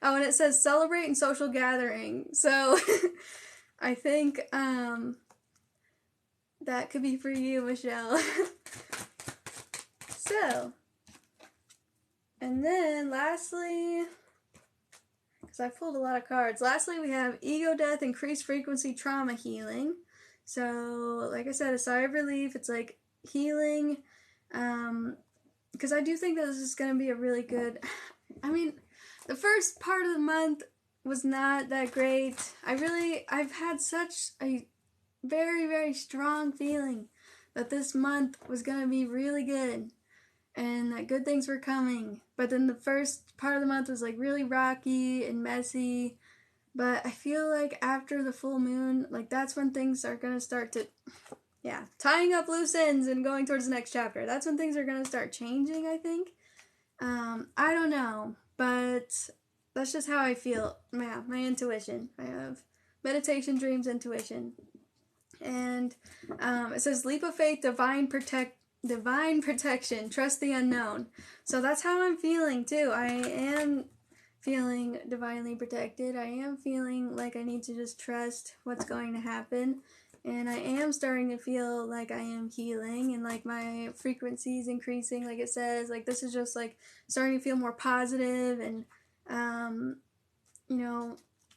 Oh, and it says celebrate and social gathering. So I think that could be for you, Michelle. So, and then lastly, because I pulled a lot of cards, lastly we have ego death, increased frequency, trauma healing. So, like I said, a sigh of relief. It's like healing, because I do think that this is going to be a really good, I mean, the first part of the month was not that great. I've had such a very, very strong feeling that this month was going to be really good and that good things were coming. But then the first part of the month was like really rocky and messy. But I feel like after the full moon, like that's when things are going to start to, tying up loose ends and going towards the next chapter. That's when things are going to start changing, I think. I don't know, but that's just how I feel. Yeah, my intuition. I have meditation, dreams, intuition. And it says, leap of faith, divine protection, trust the unknown. So that's how I'm feeling too. I am feeling divinely protected. I am feeling like I need to just trust what's going to happen. And I am starting to feel like I am healing and like my frequency is increasing, like it says. Like this is just like starting to feel more positive and,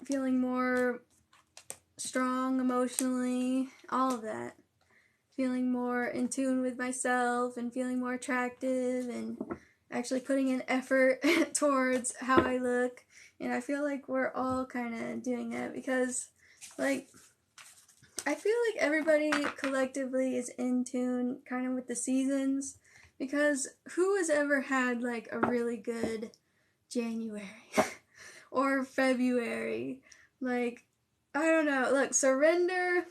feeling more strong emotionally, all of that. Feeling more in tune with myself and feeling more attractive and actually putting in effort towards how I look. And I feel like we're all kind of doing that because, like, I feel like everybody collectively is in tune kind of with the seasons, because who has ever had like a really good January or February? Like, I don't know. Look, surrender,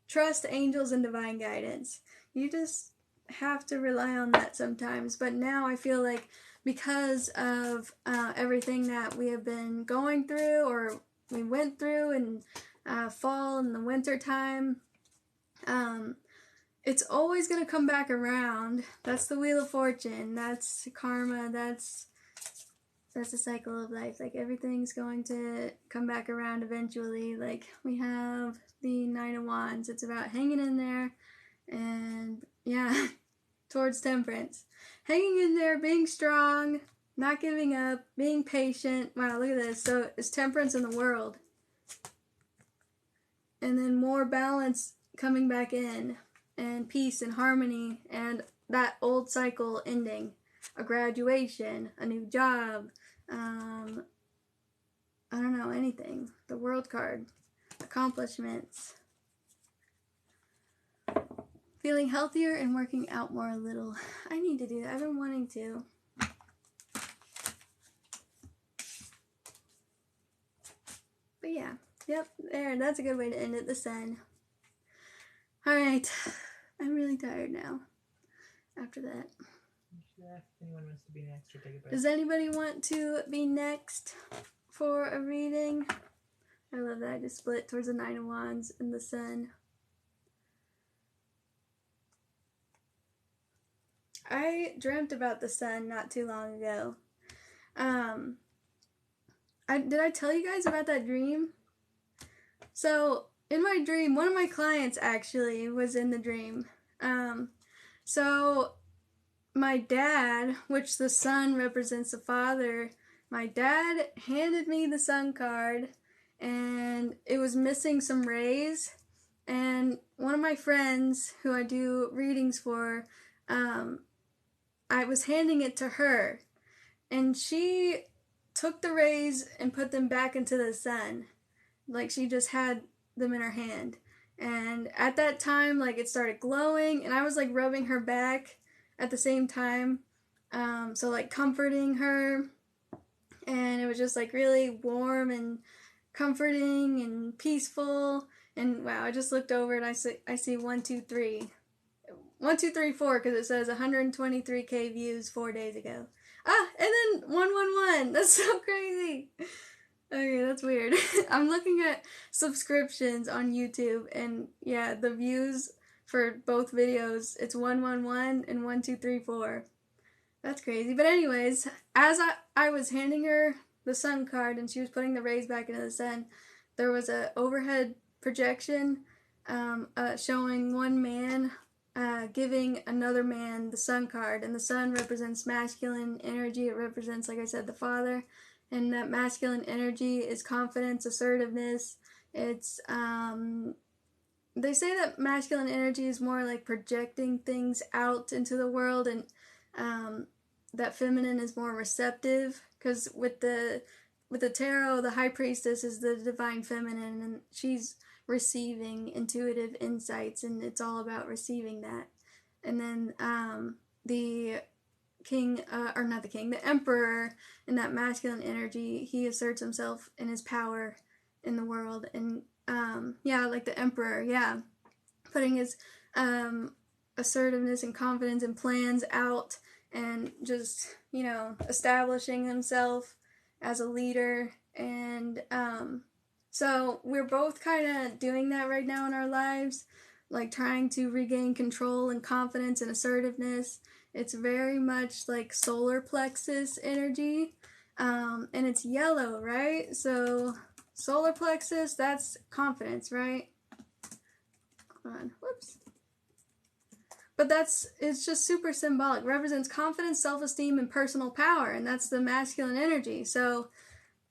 trust angels and divine guidance. You just have to rely on that sometimes. But now I feel like because of everything that we have been going through or we went through in fall and the winter time, it's always going to come back around. That's the wheel of fortune. That's karma. That's the cycle of life. Like everything's going to come back around eventually. Like we have the Nine of Wands. It's about hanging in there and towards temperance. Hanging in there, being strong, not giving up, being patient. Wow, look at this. So it's temperance in the world. And then more balance coming back in, and peace and harmony, and that old cycle ending. A graduation, a new job, I don't know, anything. The world card, accomplishments. Feeling healthier and working out more a little. I need to do that. I've been wanting to. But yeah. Yep, there. That's a good way to end it. The sun. Alright. I'm really tired now. After that. If anyone wants to be next or take a break. Does anybody want to be next for a reading? I love that I just split towards the Nine of Wands and the sun. I dreamt about the sun not too long ago. Did I tell you guys about that dream? So, in my dream, one of my clients actually was in the dream. So my dad, which the sun represents the father, my dad handed me the sun card and it was missing some rays. And one of my friends who I do readings for, I was handing it to her and she took the rays and put them back into the sun. Like she just had them in her hand. And at that time, like it started glowing and I was like rubbing her back at the same time. So like comforting her. And it was just like really warm and comforting and peaceful. And wow, I just looked over and I see 1, 2, 3. 1, 2, 3, 4 because it says 123K views 4 days ago. Ah, and then 111. That's so crazy. Okay, that's weird. I'm looking at subscriptions on YouTube, and yeah, the views for both videos, it's 111 and 1, 2, 3, 4. That's crazy. But anyways, as I was handing her the sun card and she was putting the rays back into the sun, there was a overhead projection showing one man giving another man the sun card, and the sun represents masculine energy. It represents, like I said, the father. And that masculine energy is confidence, assertiveness. It's, they say that masculine energy is more like projecting things out into the world, and that feminine is more receptive. Because with the tarot, the high priestess is the divine feminine, and she's receiving intuitive insights, and it's all about receiving that. And then the emperor, in that masculine energy, he asserts himself in his power in the world. And yeah, like the emperor, yeah, putting his assertiveness and confidence and plans out, and just, you know, establishing himself as a leader. And so we're both kind of doing that right now in our lives, like trying to regain control and confidence and assertiveness. It's very much like solar plexus energy, and it's yellow, right? So solar plexus, that's confidence, right? Hold on, whoops. But it's just super symbolic. Represents confidence, self-esteem, and personal power, and that's the masculine energy. So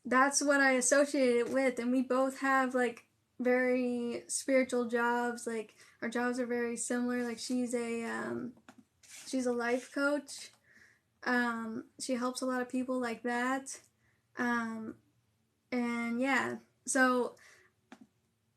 that's what I associate it with. And we both have like very spiritual jobs. Like our jobs are very similar. Like she's a life coach. She helps a lot of people like that. And yeah, so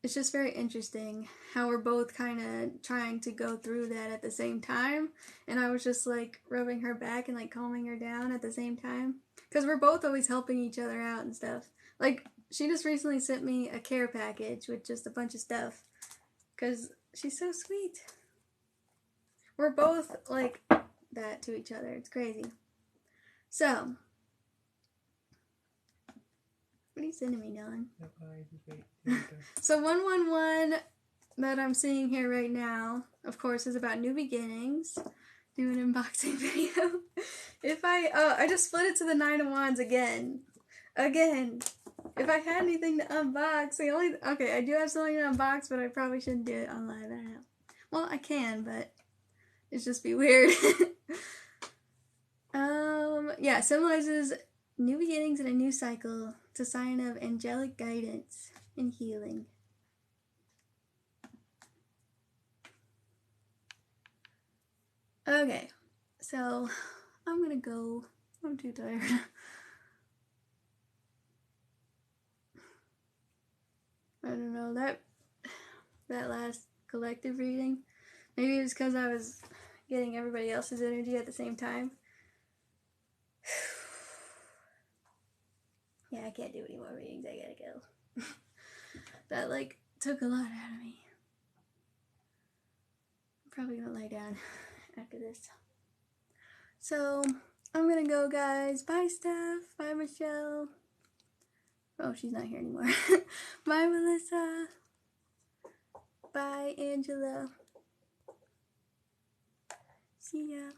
it's just very interesting how we're both kind of trying to go through that at the same time. And I was just like rubbing her back and like calming her down at the same time. Because we're both always helping each other out and stuff. Like, she just recently sent me a care package with just a bunch of stuff. Because she's so sweet. We're both like that to each other. It's crazy. So, what are you sending me, Dylan? So 111 that I'm seeing here right now, of course, is about new beginnings. Do an unboxing video. I just split it to the 9 of Wands again. If I had anything to unbox, I do have something to unbox, but I probably shouldn't do it on live. I don't know. Well, I can, but it's just be weird. Yeah, symbolizes new beginnings and a new cycle. It's a sign of angelic guidance and healing. Okay, so I'm gonna go. I'm too tired. I don't know, that last collective reading, maybe it was because I was getting everybody else's energy at the same time. Yeah, I can't do any more readings. I gotta go. That like took a lot out of me. I'm probably gonna lay down after this. So I'm gonna go, guys. Bye, Steph. Bye, Michelle. Oh, she's not here anymore. Bye, Melisa. Bye, Angela. See ya.